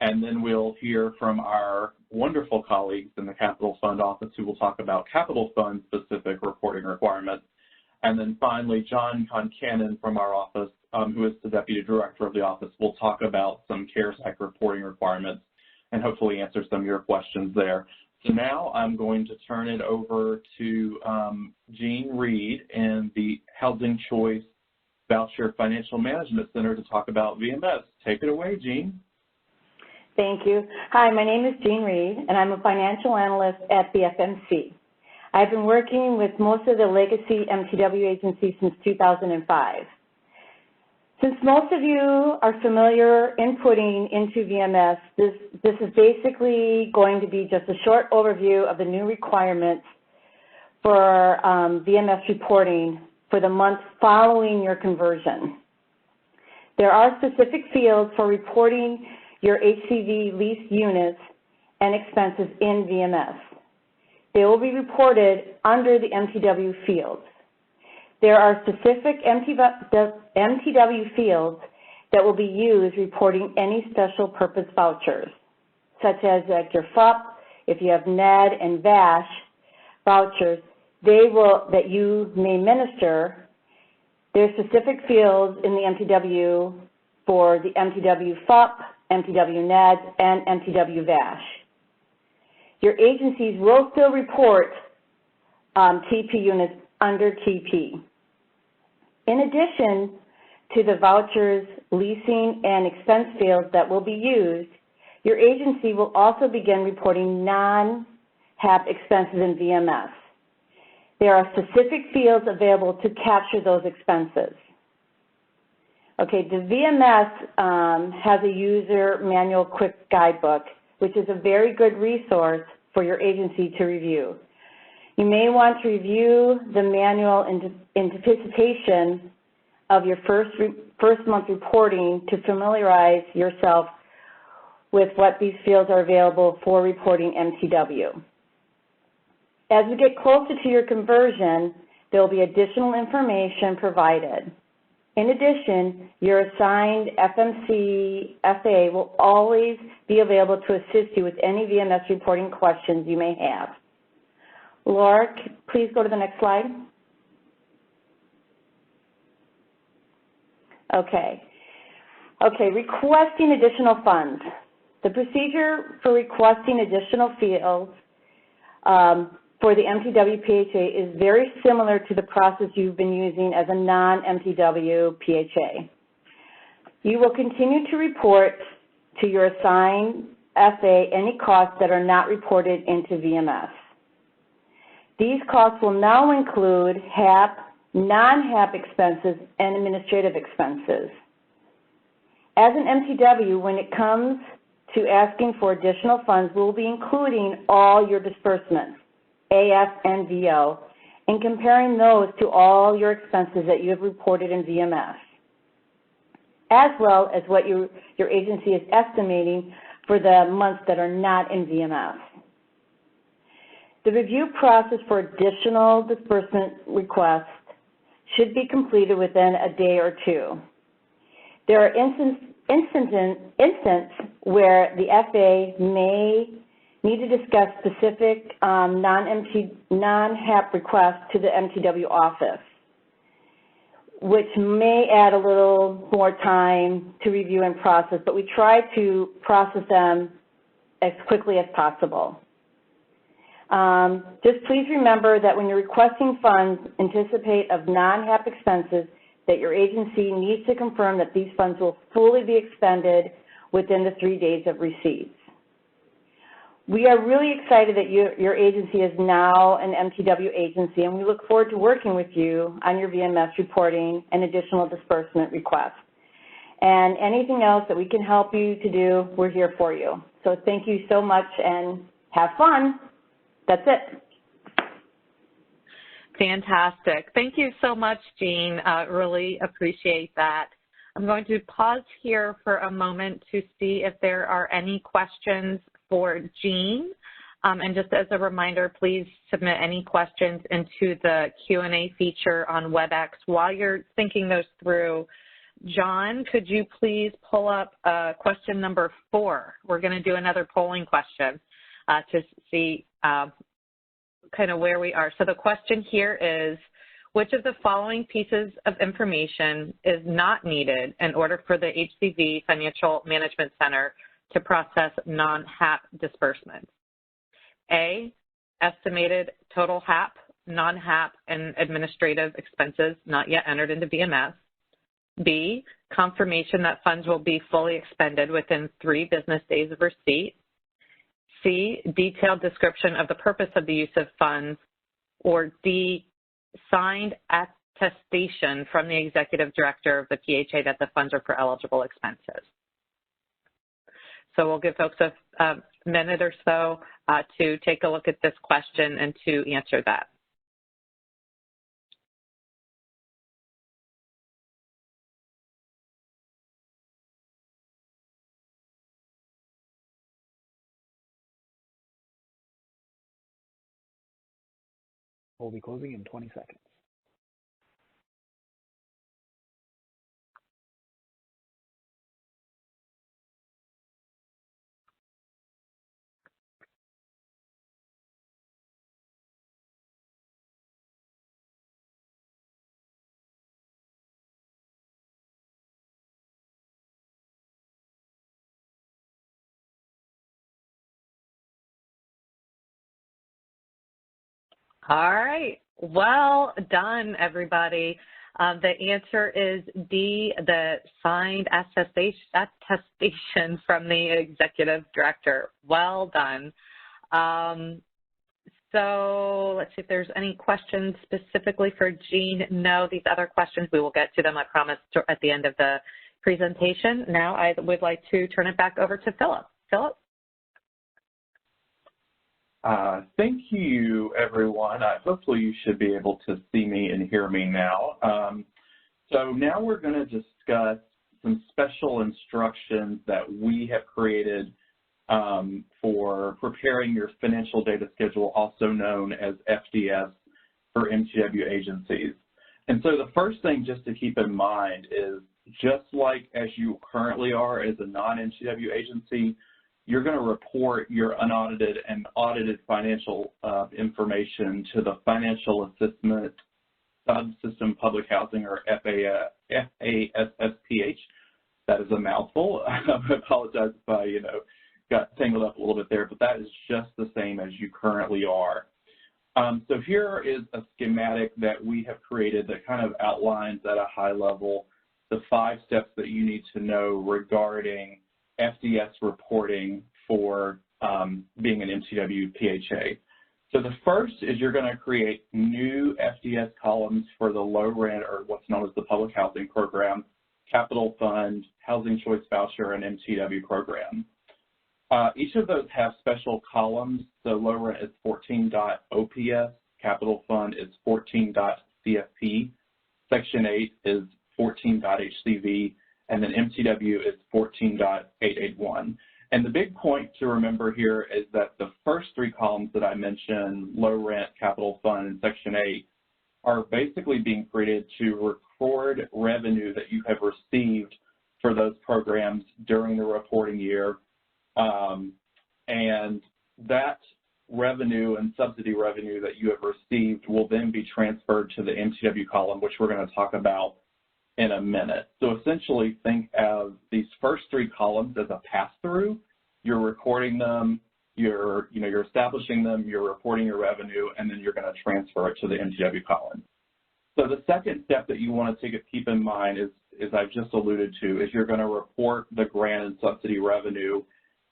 And then we'll hear from our wonderful colleagues in the Capital Fund Office who will talk about capital fund specific reporting requirements. And then finally, John Concannon from our office, who is the Deputy Director of the office, will talk about some CARES Act reporting requirements and hopefully answer some of your questions there. So now I'm going to turn it over to Jean Reed in the Housing Choice Voucher Financial Management Center to talk about VMS. Take it away, Jean. Thank you. Hi, my name is Jean Reed, and I'm a financial analyst at the FMC. I've been working with most of the legacy MTW agencies since 2005. Since most of you are familiar inputting into VMS, this is basically going to be just a short overview of the new requirements for VMS reporting for the month following your conversion. There are specific fields for reporting your HCV leased units and expenses in VMS. They will be reported under the MTW fields. There are specific MTW fields that will be used reporting any special purpose vouchers, such as like your FUP, if you have NED and VASH vouchers, that you may minister. There are specific fields in the MTW for the MTW FUP, MTW NED, and MTW VASH. Your agencies will still report TP units under TP. In addition to the vouchers, leasing, and expense fields that will be used, your agency will also begin reporting non-HAP expenses in VMS. There are specific fields available to capture those expenses. Okay, the VMS has a user manual quick guidebook, which is a very good resource for your agency to review. You may want to review the manual in anticipation of your first month reporting to familiarize yourself with what these fields are available for reporting MTW. As we get closer to your conversion, there will be additional information provided. In addition, your assigned FMC FA will always be available to assist you with any VMS reporting questions you may have. Laura, please go to the next slide. Okay, requesting additional funds. The procedure for requesting additional fields for the MTW PHA is very similar to the process you've been using as a non-MTW PHA. You will continue to report to your assigned FA any costs that are not reported into VMS. These costs will now include HAP, non-HAP expenses, and administrative expenses. As an MTW, when it comes to asking for additional funds, we'll be including all your disbursements, AF and VO, and comparing those to all your expenses that you have reported in VMS, as well as what your agency is estimating for the months that are not in VMS. The review process for additional disbursement requests should be completed within a day or two. There are instances where the FA may need to discuss specific non-HAP requests to the MTW office, which may add a little more time to review and process, but we try to process them as quickly as possible. Just please remember that when you're requesting funds, anticipate of non-HAP expenses that your agency needs to confirm that these funds will fully be expended within the 3 days of receipts. We are really excited that your agency is now an MTW agency, and we look forward to working with you on your VMS reporting and additional disbursement requests. And anything else that we can help you to do, we're here for you. So thank you so much, and have fun. That's it. Fantastic. Thank you so much, Jean. Really appreciate that. I'm going to pause here for a moment to see if there are any questions for Jean. And just as a reminder, please submit any questions into the Q&A feature on WebEx. While you're thinking those through, John, could you please pull up question number 4? We're going to do another polling question to see kind of where we are. So the question here is, which of the following pieces of information is not needed in order for the HCV Financial Management Center to process non-HAP disbursements? A, estimated total HAP, non-HAP, and administrative expenses not yet entered into VMS. B, confirmation that funds will be fully expended within 3 business days of receipt. C, detailed description of the purpose of the use of funds. Or D, signed attestation from the executive director of the PHA that the funds are for eligible expenses. So we'll give folks a minute or so to take a look at this question and to answer that. We'll be closing in 20 seconds. All right, well done, everybody. The answer is D, the signed attestation from the executive director. Well done. So let's see if there's any questions specifically for Jean. No, these other questions, we will get to them, I promise, at the end of the presentation. Now I would like to turn it back over to Philip. Philip? Thank you, everyone. Hopefully you should be able to see me and hear me now. So now we're going to discuss some special instructions that we have created for preparing your financial data schedule, also known as FDS for MTW agencies. And so the first thing just to keep in mind is, just like as you currently are as a non-MTW agency, you're going to report your unaudited and audited financial information to the Financial Assessment Subsystem Public Housing, or FASSPH. That is a mouthful. I apologize if I, got tangled up a little bit there, but that is just the same as you currently are. So here is a schematic that we have created that kind of outlines at a high level the 5 steps that you need to know regarding FDS reporting for being an MTW PHA. So the first is you're going to create new FDS columns for the low rent, or what's known as the public housing program, capital fund, housing choice voucher, and MTW program. Each of those have special columns. So low rent is 14.OPS, capital fund is 14.CFP, section 8 is 14.HCV, and then MTW is 14.881. And the big point to remember here is that the first 3 columns that I mentioned, low rent, capital fund, and section 8, are basically being created to record revenue that you have received for those programs during the reporting year. And that revenue and subsidy revenue that you have received will then be transferred to the MTW column, which we're going to talk about in a minute. So essentially think of these first 3 columns as a pass-through. You're recording them, you're establishing them, you're reporting your revenue, and then you're going to transfer it to the MTW column. So the second step that you want to keep in mind is, as I've just alluded to, is you're going to report the grant and subsidy revenue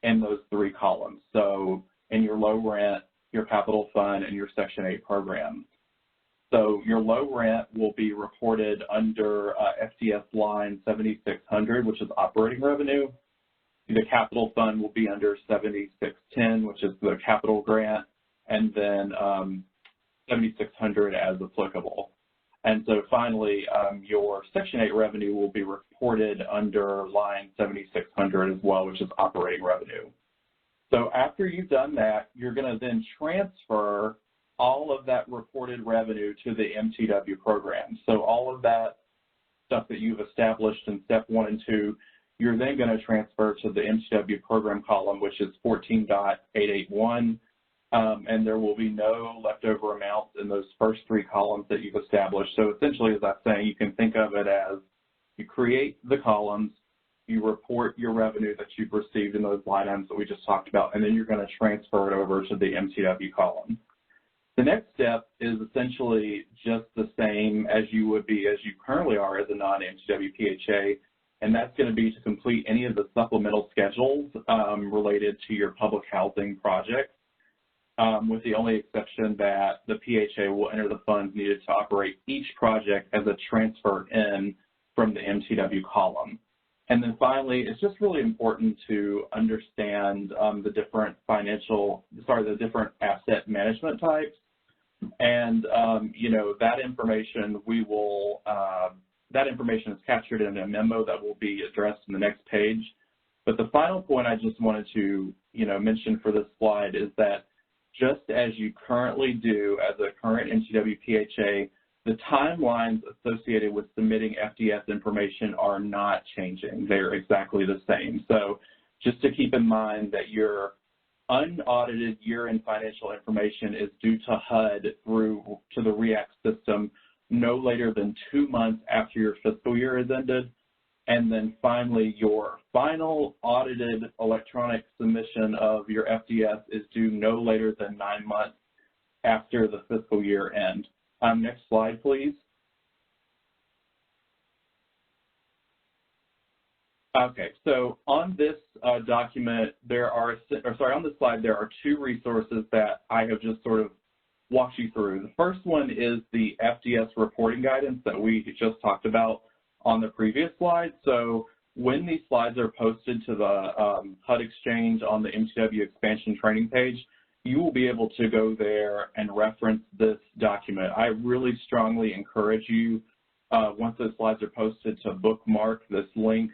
in those 3 columns. So in your low rent, your capital fund, and your section 8 program. So your low rent will be reported under FDS line 7600, which is operating revenue. The capital fund will be under 7610, which is the capital grant, and then 7600 as applicable. And so finally, your section 8 revenue will be reported under line 7600 as well, which is operating revenue. So after you've done that, you're going to then transfer all of that reported revenue to the MTW program. So all of that stuff that you've established in step 1 and 2, you're then going to transfer to the MTW program column, which is 14.881, and there will be no leftover amounts in those first 3 columns that you've established. So essentially, as I'm saying, you can think of it as you create the columns, you report your revenue that you've received in those line items that we just talked about, and then you're going to transfer it over to the MTW column. The next step is essentially just the same as you would be as you currently are as a non-MTW PHA, and that's going to be to complete any of the supplemental schedules related to your public housing projects. with the only exception that the PHA will enter the funds needed to operate each project as a transfer in from the MTW column. And then finally, it's just really important to understand the different asset management types. And, that information that information is captured in a memo that will be addressed in the next page. But the final point I just wanted to, mention for this slide is that just as you currently do as a current MTW PHA, the timelines associated with submitting FDS information are not changing. They're exactly the same. So just to keep in mind that your unaudited year-end financial information is due to HUD through to the REACT system no later than 2 months after your fiscal year is ended. And then finally, your final audited electronic submission of your FDS is due no later than 9 months after the fiscal year end. Next slide, please. Okay, so on this document, on this slide, there are 2 resources that I have just sort of walked you through. The first one is the FDS reporting guidance that we just talked about on the previous slide. So when these slides are posted to the HUD Exchange on the MTW expansion training page, you will be able to go there and reference this document. I really strongly encourage you, once those slides are posted, to bookmark this link,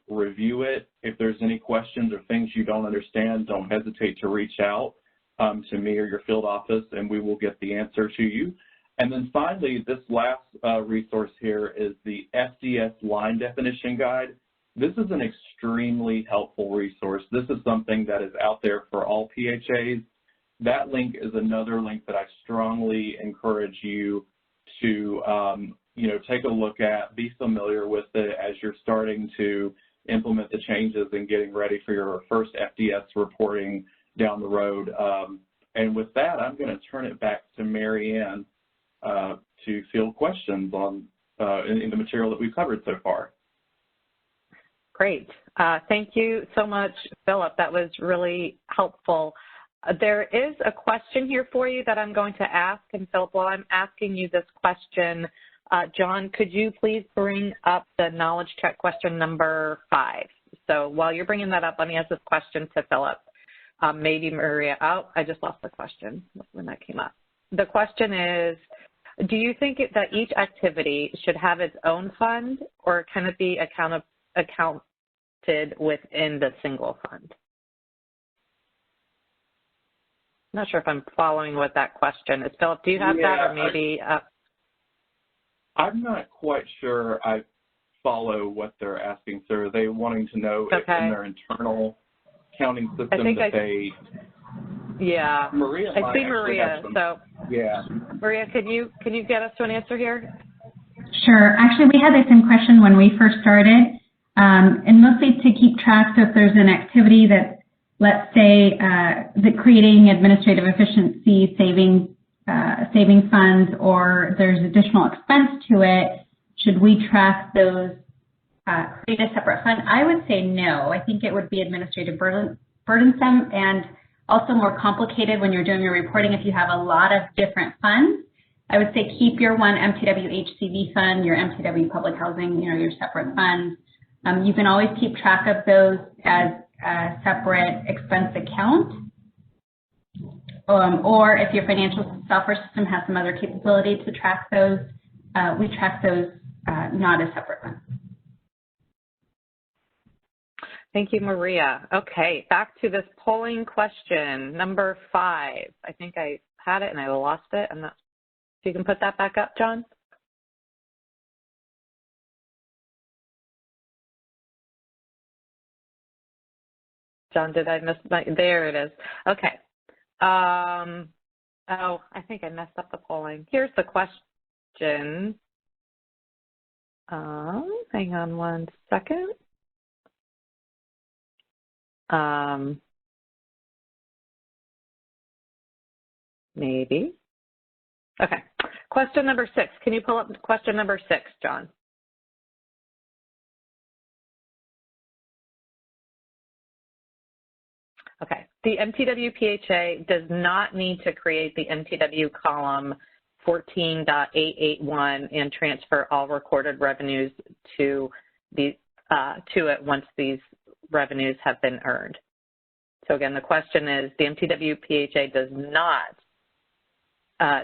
review it. If there's any questions or things you don't understand, don't hesitate to reach out to me or your field office, and we will get the answer to you. And then finally, this last resource here is the FDS line definition guide. This is an extremely helpful resource. This is something that is out there for all PHAs. That link is another link that I strongly encourage you to, take a look at, be familiar with it as you're starting to implement the changes and getting ready for your first FDS reporting down the road. And with that, I'm going to turn it back to Mary Ann to field questions on in the material that we've covered so far. Great. Thank you so much, Philip. That was really helpful. There is a question here for you that I'm going to ask. And Philip, while I'm asking you this question, John, could you please bring up the knowledge check question number 5? So while you're bringing that up, let me ask this question to Philip. Maybe Maria, I just lost the question when that came up. The question is, do you think that each activity should have its own fund, or can it be accounted within the single fund? I'm not sure if I'm following what that question is. Philip, do you have that, or maybe? I'm not quite sure I follow what they're asking. So are they wanting to know if in their internal accounting system that they? Yeah. Maria, I see Maria. So yeah. Maria, can you get us to an answer here? Sure. Actually, we had the same question when we first started, and mostly to keep track. So if there's an activity that, let's say, that creating administrative efficiency, saving funds, or there's additional expense to it, should we track those, create a separate fund? I would say no. I think it would be administrative burdensome and also more complicated when you're doing your reporting if you have a lot of different funds. I would say keep your one MTW HCV fund, your MTW public housing, your separate funds. You can always keep track of those as a separate expense account. Or if your financial software system has some other capability to track those, we track those not as separate funds. Thank you, Maria. Okay, back to this polling question, number 5. I think I had it and I lost it. I'm not. So you can put that back up, John? John, did I miss my? There it is. Okay. Oh, I think I messed up the polling. Here's the question. Hang on one second. Maybe. Okay. Question number 6. Can you pull up question number 6, John? Okay. The MTW PHA does not need to create the MTW column 14.881 and transfer all recorded revenues to it once these revenues have been earned. So again, the question is, the MTW PHA does not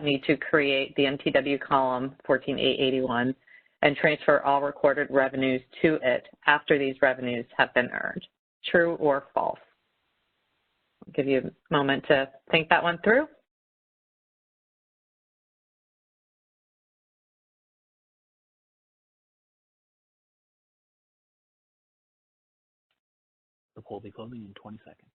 need to create the MTW column 14.881 and transfer all recorded revenues to it after these revenues have been earned. True or false? I'll give you a moment to think that one through. The poll will be closing in 20 seconds.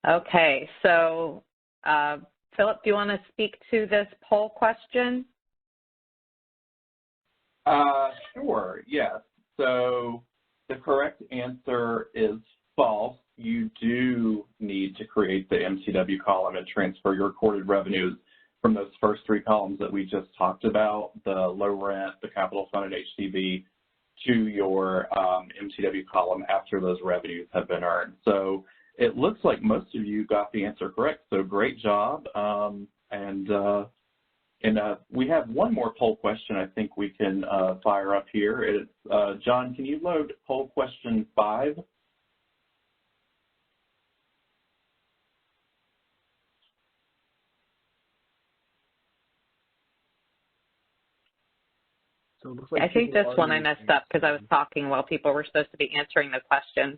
Okay, so Philip, do you want to speak to this poll question? Sure, yes. So the correct answer is false. You do need to create the MTW column and transfer your recorded revenues from those first three columns that we just talked about, the low rent, the capital fund, and HCV, to your MTW column after those revenues have been earned. So it looks like most of you got the answer correct, so great job. We have one more poll question I think we can fire up here. It's, John, can you load poll question 5? So it looks like I think this one I messed up because I was talking while people were supposed to be answering the question.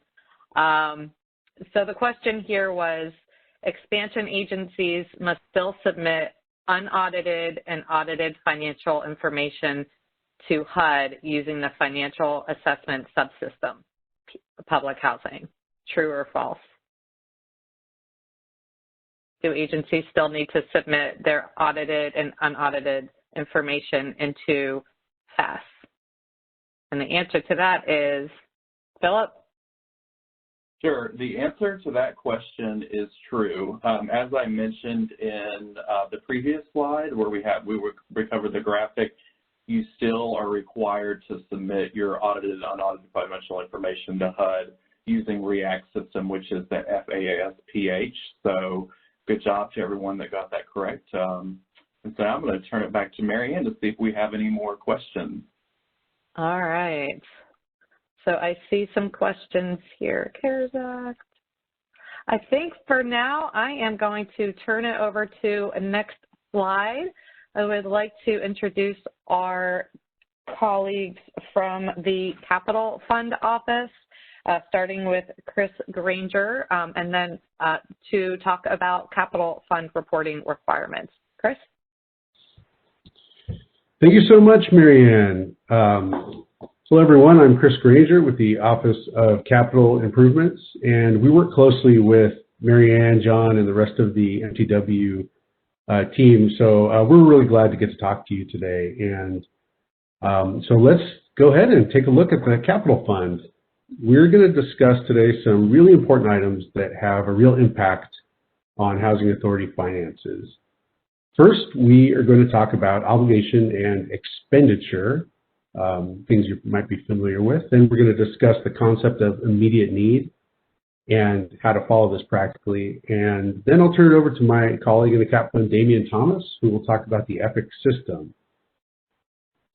So the question here was, expansion agencies must still submit unaudited and audited financial information to HUD using the financial assessment subsystem, public housing. True or false? Do agencies still need to submit their audited and unaudited information into PHAs? And the answer to that is, Philip? Sure. The answer to that question is true. As I mentioned in the previous slide where we covered the graphic, you still are required to submit your audited and unaudited financial information to HUD using REACT system, which is the FAS/PH. So good job to everyone that got that correct. And so I'm going to turn it back to Marianne to see if we have any more questions. All right. So I see some questions here. CARES Act. I think for now I am going to turn it over to a next slide. I would like to introduce our colleagues from the Capital Fund Office, starting with Chris Granger, and then to talk about Capital Fund reporting requirements. Chris? Thank you so much, Marianne. Hello, everyone. I'm Chris Granger with the Office of Capital Improvements, and we work closely with Marianne, John, and the rest of the MTW team. So we're really glad to get to talk to you today. And so let's go ahead and take a look at the Capital Fund. We're going to discuss today some really important items that have a real impact on housing authority finances. First, we are going to talk about obligation and expenditure, things you might be familiar with. Then we're going to discuss the concept of immediate need and how to follow this practically. And then I'll turn it over to my colleague in the Cap Fund, Damian Thomas, who will talk about the EPIC system.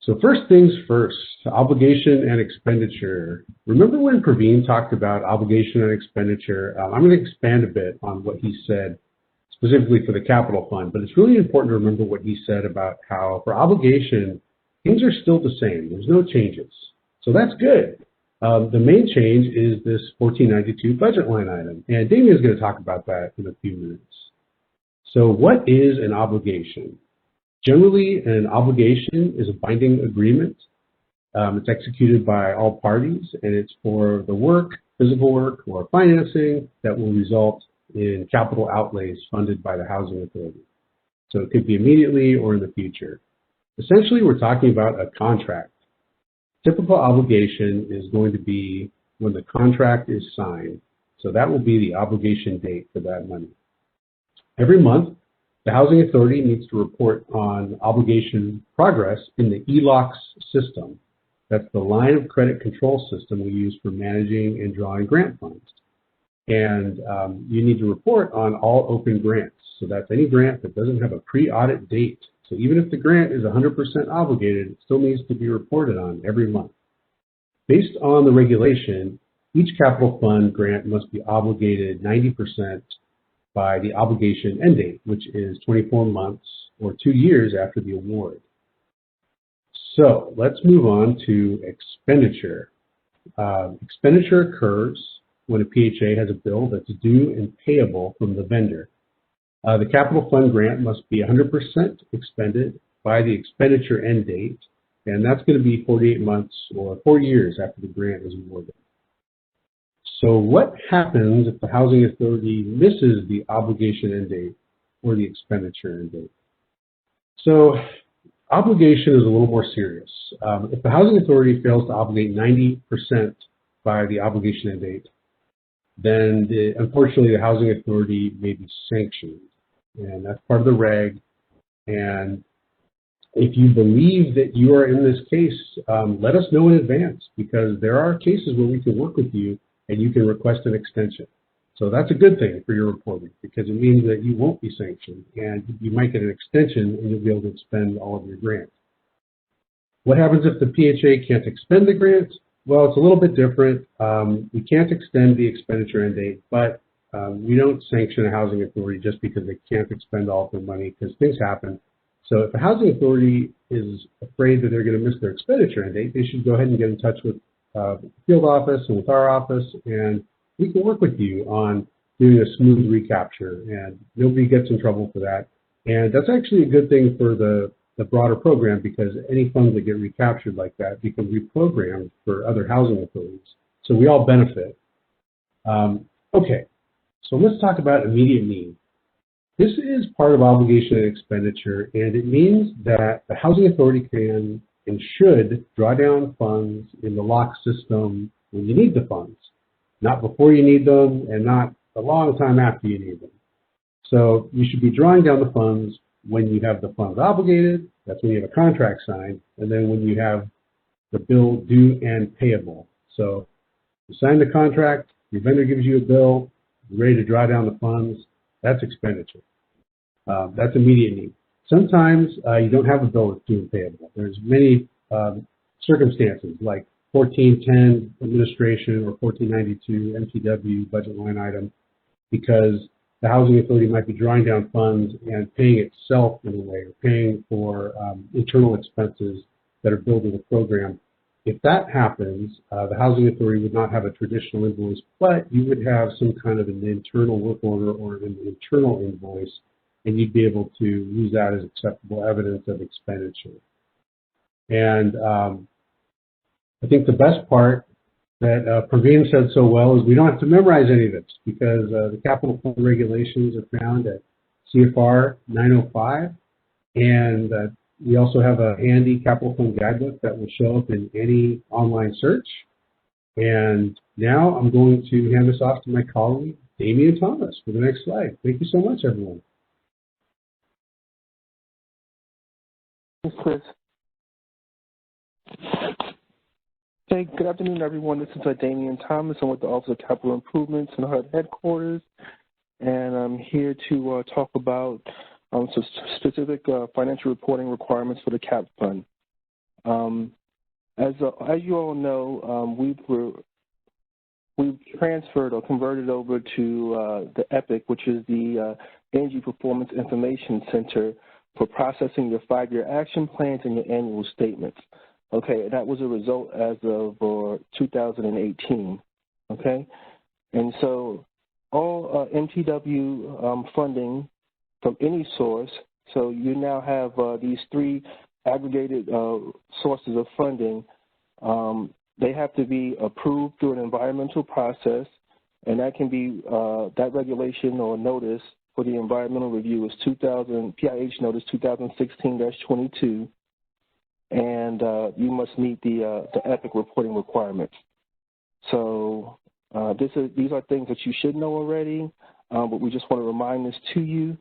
So first things first, obligation and expenditure. Remember when Praveen talked about obligation and expenditure? I'm going to expand a bit on what he said specifically for the Capital Fund, but it's really important to remember what he said about how for obligation, things are still the same. There's no changes. So that's good. The main change is this 1492 budget line item, and Damian is going to talk about that in a few minutes. So what is an obligation? Generally, an obligation is a binding agreement. It's executed by all parties, and it's for the work, physical work, or financing that will result in capital outlays funded by the housing authority. So it could be immediately or in the future. Essentially, we're talking about a contract. Typical obligation is going to be when the contract is signed. So that will be the obligation date for that money. Every month, the Housing Authority needs to report on obligation progress in the ELOCS system. That's the line of credit control system we use for managing and drawing grant funds. And you need to report on all open grants. So that's any grant that doesn't have a pre-audit date. So even if the grant is 100% obligated, it still needs to be reported on every month. Based on the regulation, each capital fund grant must be obligated 90% by the obligation end date, which is 24 months or 2 years after the award. So let's move on to expenditure. Expenditure occurs when a PHA has a bill that's due and payable from the vendor. The capital fund grant must be 100% expended by the expenditure end date, and that's going to be 48 months or 4 years after the grant is awarded. So what happens if the Housing Authority misses the obligation end date or the expenditure end date? So obligation is a little more serious. If the Housing Authority fails to obligate 90% by the obligation end date, then unfortunately the Housing Authority may be sanctioned. And that's part of the reg. And if you believe that you are in this case, let us know in advance, because there are cases where we can work with you and you can request an extension. So that's a good thing for your reporting, because it means that you won't be sanctioned and you might get an extension and you'll be able to expend all of your grant. What happens if the PHA can't expend the grant? Well, it's a little bit different. We can't extend the expenditure end date, but we don't sanction a housing authority just because they can't expend all of their money, because things happen. So if a housing authority is afraid that they're going to miss their expenditure end date, they should go ahead and get in touch with the field office and with our office, and we can work with you on doing a smooth recapture, and nobody gets in trouble for that. And that's actually a good thing for the broader program, because any funds that get recaptured like that become reprogrammed for other housing authorities. So we all benefit. Okay, so let's talk about immediate need. This is part of obligation and expenditure, and it means that the housing authority can and should draw down funds in the lock system when you need the funds, not before you need them and not a long time after you need them. So you should be drawing down the funds when you have the funds obligated, that's when you have a contract signed, and then when you have the bill due and payable. So you sign the contract, your vendor gives you a bill, you're ready to draw down the funds, that's expenditure. That's immediate need. Sometimes you don't have a bill that's due and payable. There's many circumstances like 1410 administration or 1492 MTW budget line item, because the housing authority might be drawing down funds and paying itself in a way, or paying for internal expenses that are billed to the program. If that happens, the housing authority would not have a traditional invoice, but you would have some kind of an internal work order or an internal invoice, and you'd be able to use that as acceptable evidence of expenditure. And I think the best part that Praveen said so well is we don't have to memorize any of this, because the capital fund regulations are found at CFR 905, and we also have a handy capital fund guidebook that will show up in any online search. And now I'm going to hand this off to my colleague, Damian Thomas, for the next slide. Thank you so much, everyone. Thanks, Chris. Hey, good afternoon, everyone. This is Damian Thomas. I'm with the Office of Capital Improvements in HUD headquarters, and I'm here to talk about some specific financial reporting requirements for the CAP fund. As you all know, we've transferred or converted over to the EPIC, which is the Energy Performance Information Center, for processing your 5-year action plans and your annual statements. Okay, and that was a result as of 2018, okay? And so all MTW funding from any source, so you now have these 3 aggregated sources of funding. They have to be approved through an environmental process, and that can be, that regulation or notice for the environmental review is PIH notice 2016-22, and you must meet the EPIC reporting requirements. So these are things that you should know already, but we just want to remind this to you.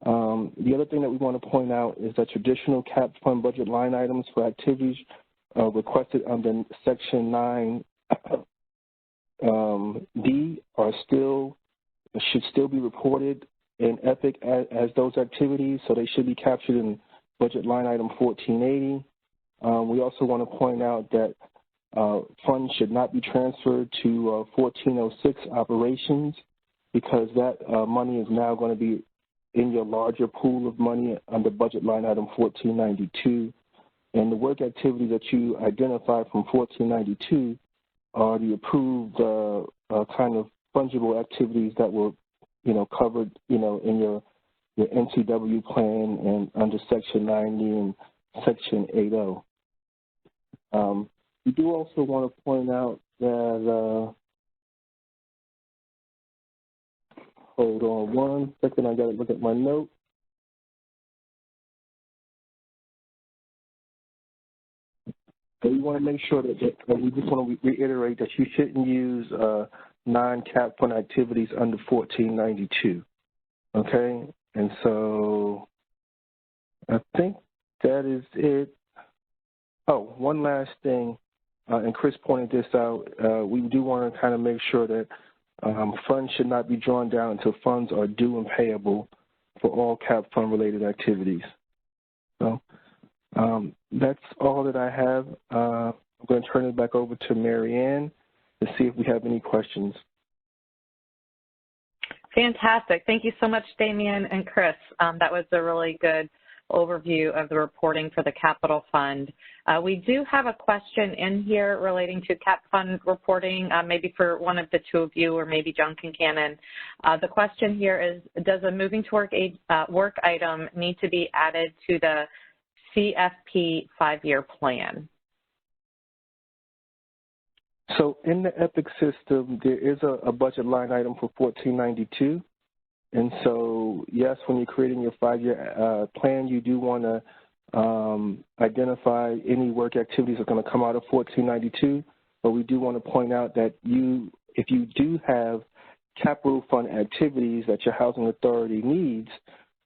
The other thing that we want to point out is that traditional cap fund budget line items for activities requested under Section 9D should still be reported in EPIC as those activities, so they should be captured in budget line item 1480. We also want to point out that funds should not be transferred to 1406 operations, because that money is now going to be in your larger pool of money under budget line item 1492. And the work activities that you identify from 1492 are the approved kind of fungible activities that were, covered, in your MTW plan and under Section 90 and Section 80. We do also want to point out that, hold on one second, I got to look at my note. So we want to make sure that we just want to reiterate that you shouldn't use non-cap fund activities under 1492, okay? And so I think that is it. Oh, one last thing, and Chris pointed this out. We do want to kind of make sure that funds should not be drawn down until funds are due and payable for all cap fund related activities. So that's all that I have. I'm going to turn it back over to Mary Ann to see if we have any questions. Fantastic. Thank you so much, Damian and Chris. That was a really good overview of the reporting for the capital fund. We do have a question in here relating to cap fund reporting, maybe for one of the two of you, or maybe John Kincannon. The question here is, does a moving to work item need to be added to the CFP 5-year plan? So in the EPIC system, there is a budget line item for 1492. And so, yes, when you're creating your 5-year plan, you do want to identify any work activities that are going to come out of 1492. But we do want to point out that if you do have capital fund activities that your housing authority needs,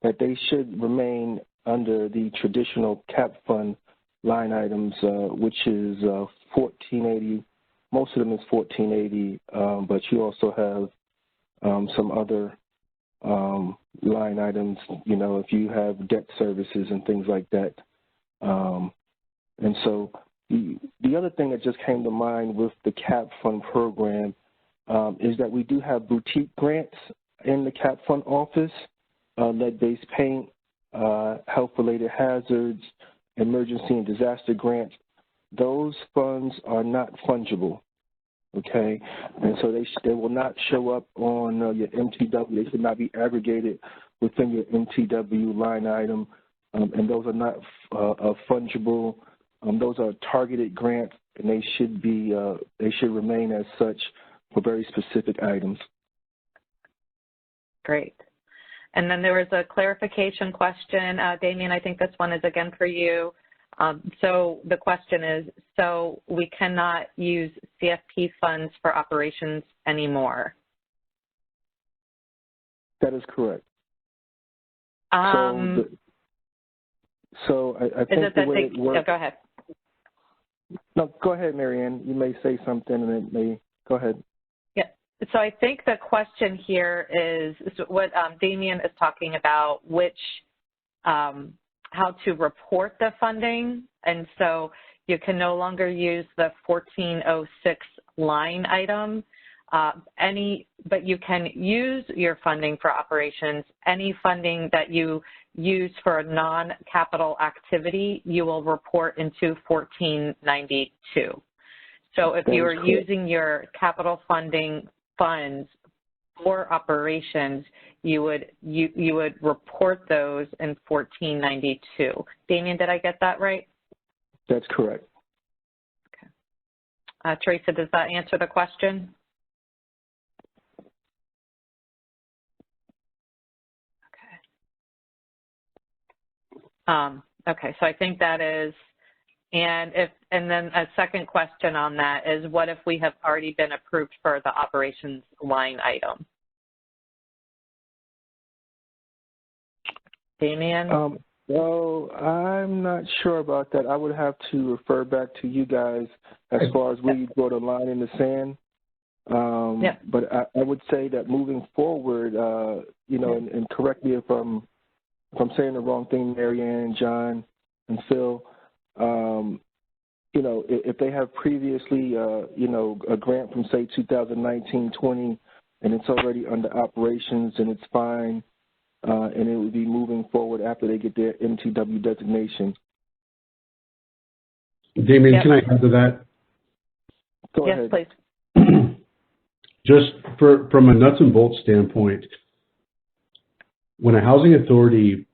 that they should remain under the traditional cap fund line items, which is 1480. Most of them is 1480, but you also have some other line items, if you have debt services and things like that. And so the other thing that just came to mind with the CAP Fund program is that we do have boutique grants in the CAP Fund office, lead-based paint, health-related hazards, emergency and disaster grants. Those funds are not fungible. Okay, and so they will not show up on your MTW. They should not be aggregated within your MTW line item, and those are not fungible. Those are targeted grants, and they should remain as such for very specific items. Great. And then there was a clarification question, Damian. I think this one is again for you. So the question is, so we cannot use CFP funds for operations anymore? That is correct. I think the way it works. Yeah, go ahead. No, go ahead, Mary Ann. You may say something, and it may go ahead. Yeah. So I think the question here is what Damian is talking about, which how to report the funding, and so you can no longer use the 1406 line item, but you can use your funding for operations. Any funding that you use for a non-capital activity, you will report into 1492. So if you are using your capital funding funds for operations, you would report those in 1492. Damian, did I get that right? That's correct. Okay. Teresa, does that answer the question? Okay, so I think that is, and then a second question on that is, what if we have already been approved for the operations line item? Damien? Well, I'm not sure about that. I would have to refer back to you guys as far as where you draw the line in the sand. But I would say that moving forward, you know, and correct me if I'm saying the wrong thing, Marianne, John, and Phil, you know, if they have previously, you know, a grant from, say, 2019-20, and it's already under operations and it's fine, and it would be moving forward after they get their MTW designation. Damien, can I add to that? Go ahead. Yes, please. Just from a nuts and bolts standpoint, when a housing authority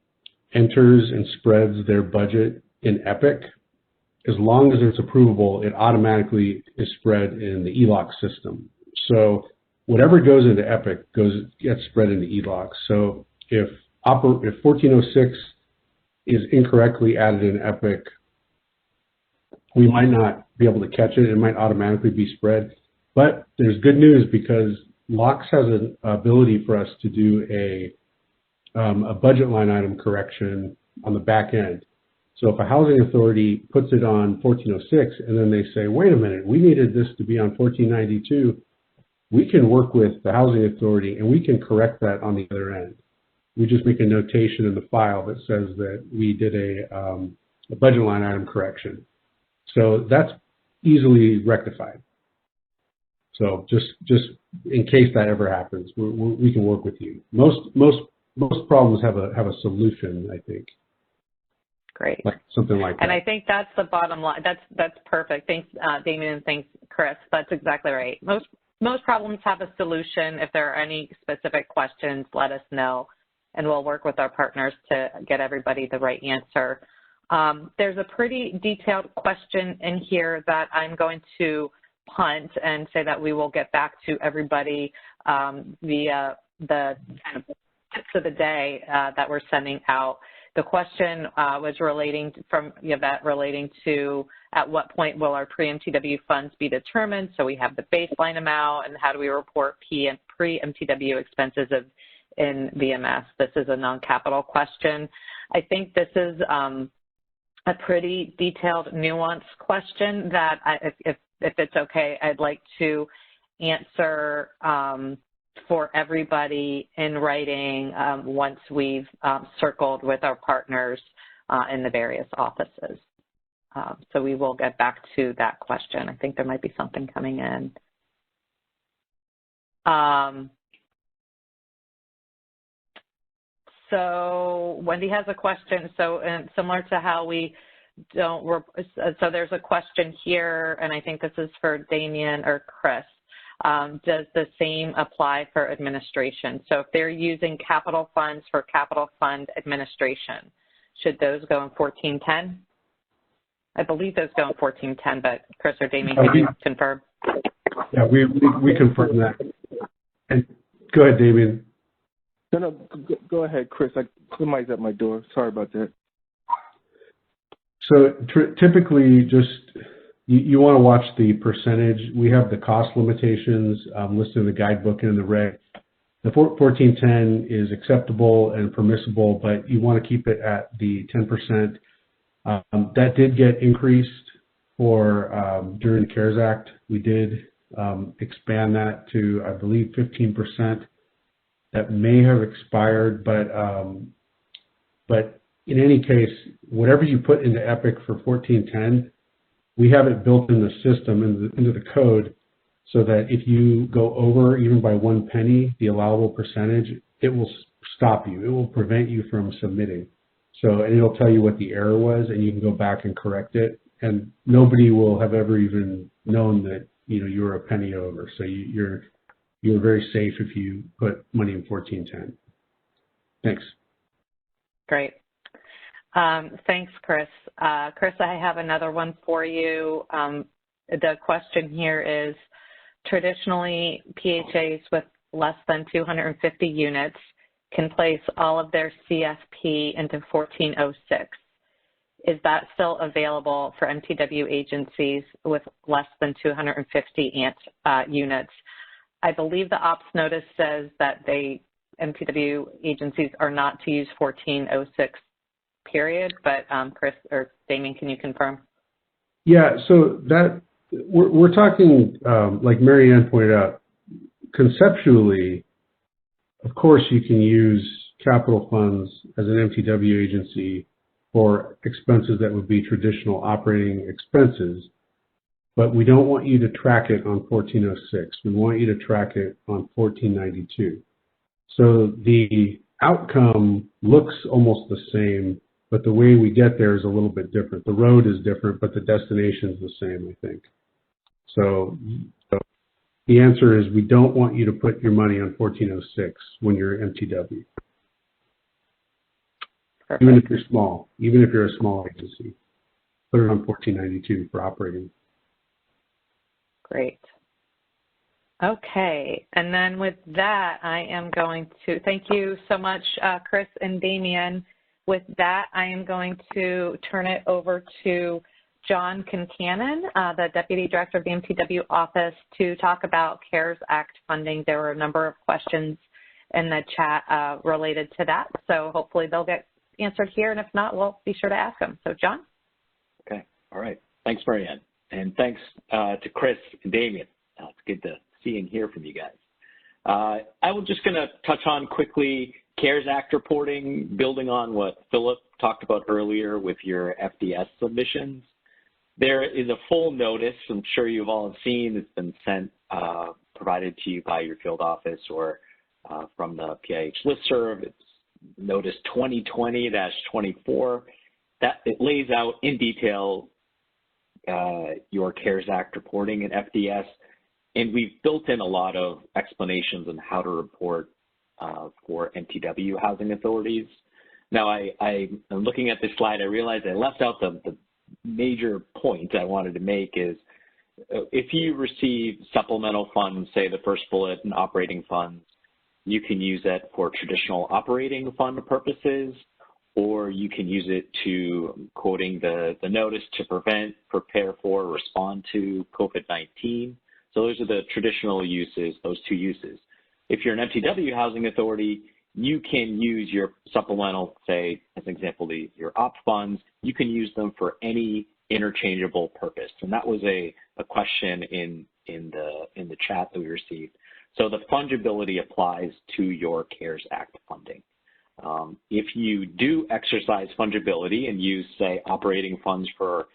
enters and spreads their budget in EPIC, as long as it's approvable, it automatically is spread in the ELOC system. So whatever goes into EPIC gets spread into ELOC. So if 1406 is incorrectly added in EPIC, we might not be able to catch it. It might automatically be spread. But there's good news, because LOCS has an ability for us to do a budget line item correction on the back end. So if a housing authority puts it on 1406 and then they say, wait a minute, we needed this to be on 1492, we can work with the housing authority and we can correct that on the other end. We just make a notation in the file that says that we did a budget line item correction. So that's easily rectified. So just in case that ever happens, we can work with you. Most problems have a solution, I think. Great. Like something like that. And I think that's the bottom line. That's perfect. Thanks, Damien, and thanks, Chris. That's exactly right. Most problems have a solution. If there are any specific questions, let us know, and we'll work with our partners to get everybody the right answer. There's a pretty detailed question in here that I'm going to punt and say that we will get back to everybody via the kind of tips of the day that we're sending out. The question was relating to at what point will our pre-MTW funds be determined? So we have the baseline amount, and how do we report pre-MTW expenses in VMS? This is a non-capital question. I think this is a pretty detailed, nuanced question that if it's okay, I'd like to answer for everybody in writing once we've circled with our partners in the various offices. So we will get back to that question. I think there might be something coming in. So Wendy has a question. So similar to how we don't, so there's a question here, and I think this is for Damien or Chris. Does the same apply for administration? So if they're using capital funds for capital fund administration, should those go in 1410? I believe those go in 1410, but Chris or Damien, can you confirm? Yeah, we confirm that. And go ahead, Damien. No, go ahead, Chris. Somebody's at my door. Sorry about that. So typically, just you want to watch the percentage. We have the cost limitations listed in the guidebook and in the reg. The 1410 is acceptable and permissible, but you want to keep it at the 10%. That did get increased for during the CARES Act. We did expand that to, I believe, 15%. That may have expired, but in any case, whatever you put into EPIC for 1410, we have it built in the system, into the code, so that if you go over even by 1 penny, the allowable percentage, it will stop you. It will prevent you from submitting. So, and it'll tell you what the error was, and you can go back and correct it. And nobody will have ever even known that, you know, you were a penny over. So you're very safe if you put money in 1410. Thanks. Great. Thanks, Chris. Chris, I have another one for you. The question here is, traditionally, PHAs with less than 250 units can place all of their CFP into 1406. Is that still available for MTW agencies with less than 250 units? I believe the ops notice says that MTW agencies are not to use 1406 period, but Chris or Damien, can you confirm? Yeah, so that we're talking, like Mary Ann pointed out, conceptually, of course you can use capital funds as an MTW agency for expenses that would be traditional operating expenses, but we don't want you to track it on 1406. We want you to track it on 1492. So the outcome looks almost the same, but the way we get there is a little bit different. The road is different, but the destination is the same, I think. So the answer is we don't want you to put your money on 1406 when you're MTW. Perfect. Even if you're small, even if you're a small agency, put it on 1492 for operating. Great. Okay, and then with that, I am going to, thank you so much, Chris and Damien. With that, I am going to turn it over to John Concannon, the Deputy Director of the MTW Office, to talk about CARES Act funding. There were a number of questions in the chat related to that, so hopefully they'll get answered here, and if not, we'll be sure to ask them. So, John? Okay, all right. Thanks, Mary Ann, and thanks to Chris and Damien. It's good to see and hear from you guys. I was just going to touch on quickly CARES Act reporting, building on what Philip talked about earlier with your FDS submissions. There is a full notice, I'm sure you've all seen, it's been sent, provided to you by your field office or from the PIH listserv. It's notice 2020-24. That it lays out in detail your CARES Act reporting in FDS, and we've built in a lot of explanations on how to report for MTW housing authorities. Now, I'm looking at this slide, I realized I left out the major point I wanted to make is if you receive supplemental funds, say the first bullet in operating funds, you can use it for traditional operating fund purposes, or you can use it to, quoting the notice, to prevent, prepare for, respond to COVID-19. So those are the traditional uses, those two uses. If you're an MTW housing authority, you can use your supplemental, say, as an example, your op funds, you can use them for any interchangeable purpose. And that was a question in the chat that we received. So the fungibility applies to your CARES Act funding. If you do exercise fungibility and use, say, operating funds for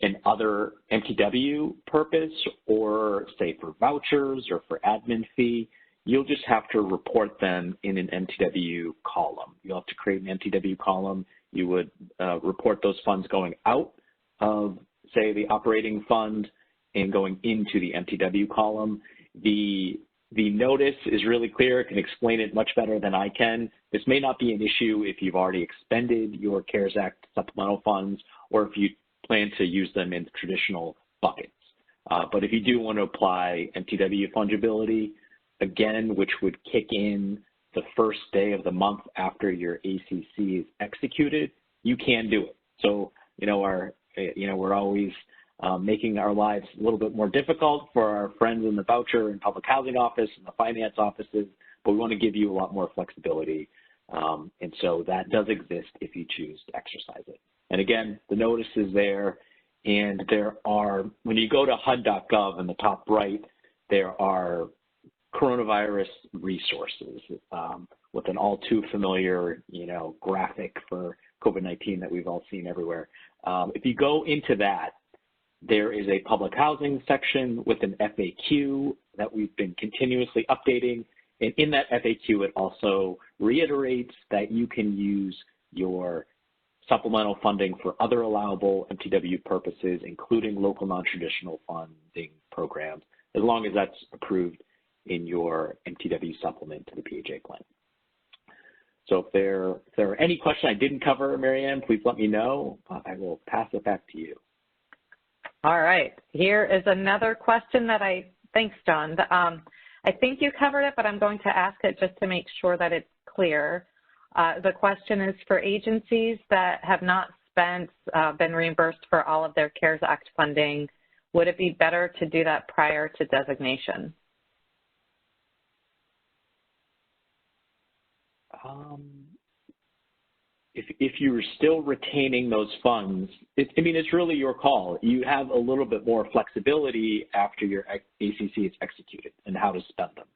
an other MTW purpose, or say for vouchers or for admin fee, you'll just have to report them in an MTW column. You'll have to create an MTW column. You would report those funds going out of, say, the operating fund and going into the MTW column. The notice is really clear. It can explain it much better than I can. This may not be an issue if you've already expended your CARES Act supplemental funds or if you plan to use them in traditional buckets. But if you do want to apply MTW fungibility, again, which would kick in the first day of the month after your ACC is executed, you can do it. So, we're always making our lives a little bit more difficult for our friends in the voucher and public housing office and the finance offices, but we want to give you a lot more flexibility. And so that does exist if you choose to exercise it. And again, the notice is there, and there are, when you go to HUD.gov in the top right, there are coronavirus resources with an all too familiar, graphic for COVID-19 that we've all seen everywhere. If you go into that, there is a public housing section with an FAQ that we've been continuously updating. And in that FAQ, it also reiterates that you can use your supplemental funding for other allowable MTW purposes, including local non-traditional funding programs, as long as that's approved in your MTW supplement to the PHA plan. So if there are any questions I didn't cover, Mary Ann, please let me know. I will pass it back to you. All right. Here is another question that thanks, John. I think you covered it, but I'm going to ask it just to make sure that it's clear. The question is for agencies that have not spent, been reimbursed for all of their CARES Act funding, would it be better to do that prior to designation? If you're still retaining those funds, I mean, it's really your call. You have a little bit more flexibility after your ACC is executed and how to spend them.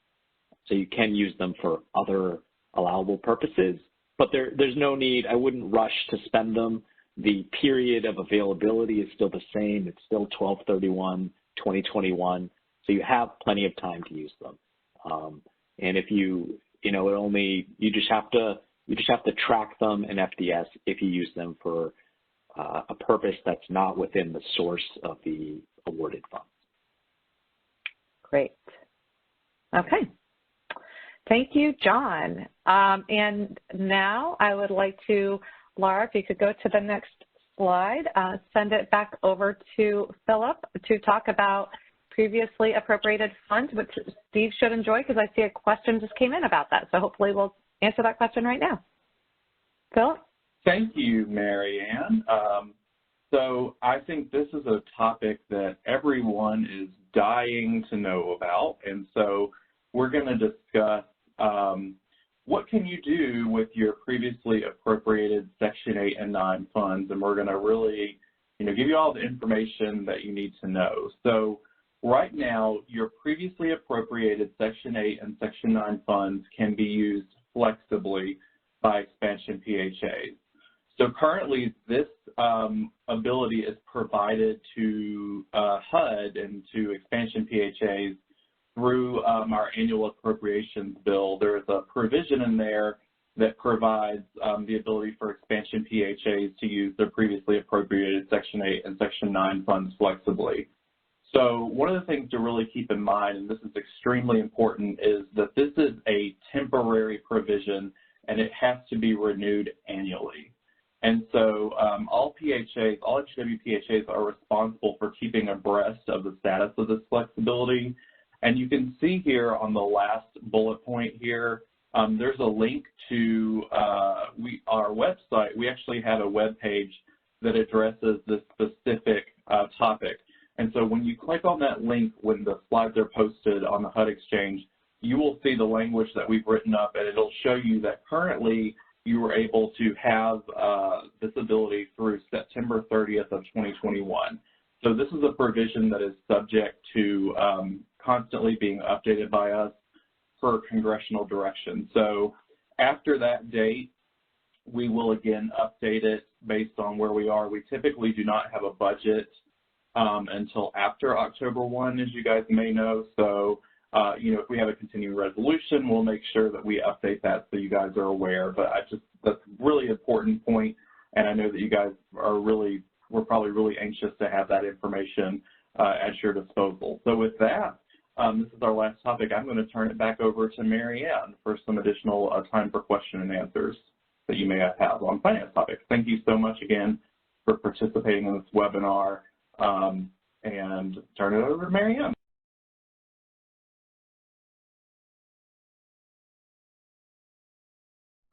So you can use them for other allowable purposes, but there's no need. I wouldn't rush to spend them. The period of availability is still the same. It's still 12/31/2021. So you have plenty of time to use them. And if you just have to track them in FDS if you use them for a purpose that's not within the source of the awarded funds. Great. Okay. Thank you, John. And now I would like to, Laura, if you could go to the next slide, send it back over to Philip to talk about previously appropriated funds, which Steve should enjoy because I see a question just came in about that. So hopefully we'll answer that question right now. Philip? Thank you, Mary Ann. So I think this is a topic that everyone is dying to know about. And so we're going to discuss what can you do with your previously appropriated Section 8 and 9 funds. And we're going to really, give you all the information that you need to know. So right now, your previously appropriated Section 8 and Section 9 funds can be used flexibly by expansion PHAs. So currently, this ability is provided to HUD and to expansion PHAs through our annual appropriations bill. There is a provision in there that provides the ability for expansion PHAs to use their previously appropriated Section 8 and Section 9 funds flexibly. So one of the things to really keep in mind, and this is extremely important, is that this is a temporary provision and it has to be renewed annually. And so all PHAs, all MTW PHAs are responsible for keeping abreast of the status of this flexibility. And you can see here on the last bullet point here, there's a link to our website. We actually have a web page that addresses this specific topic. And so when you click on that link, when the slides are posted on the HUD Exchange, you will see the language that we've written up, and it'll show you that currently you were able to have this ability through September 30th of 2021. So this is a provision that is subject to constantly being updated by us per congressional direction. So after that date, we will again update it based on where we are. We typically do not have a budget until after October 1, as you guys may know. So, if we have a continuing resolution, we'll make sure that we update that so you guys are aware. But that's a really important point, and I know that you guys are we're probably really anxious to have that information at your disposal. So with that, this is our last topic. I'm going to turn it back over to Mary Ann for some additional time for question and answers that you may have on finance topics. Thank you so much again for participating in this webinar, and turn it over to Mary Ann.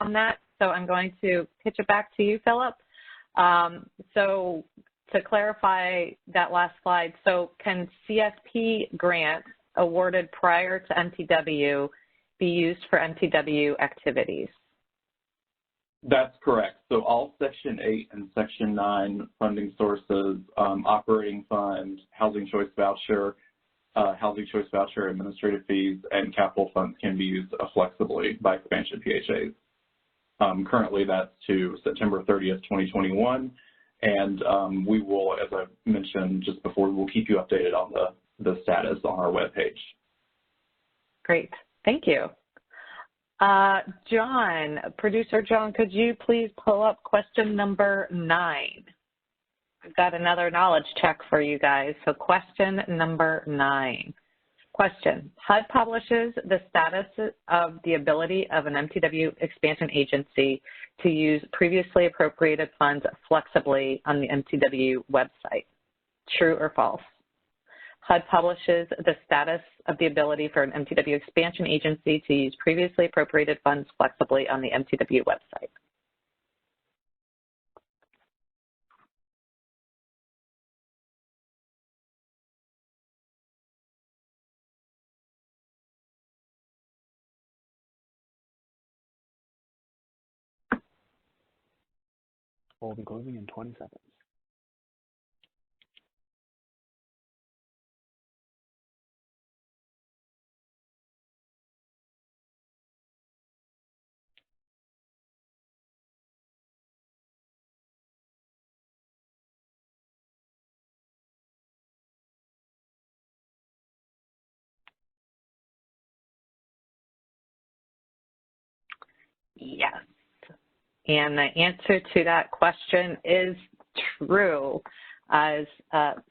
On that, so I'm going to pitch it back to you, Philip. So to clarify that last slide, so can CFP grants awarded prior to MTW be used for MTW activities? That's correct. So all Section 8 and Section 9 funding sources, operating fund, housing choice voucher, administrative fees, and capital funds can be used flexibly by expansion PHAs. Currently, that's to September 30th, 2021, and we will, as I mentioned just before, we'll keep you updated on the status on our webpage. Great, thank you. John, producer John, could you please pull up question number 9? I've got another knowledge check for you guys. So question number 9. Question, HUD publishes the status of the ability of an MTW expansion agency to use previously appropriated funds flexibly on the MTW website. True or false? HUD publishes the status of the ability for an MTW expansion agency to use previously appropriated funds flexibly on the MTW website. Poll will be closing in 20 seconds. Yes. And the answer to that question is true. As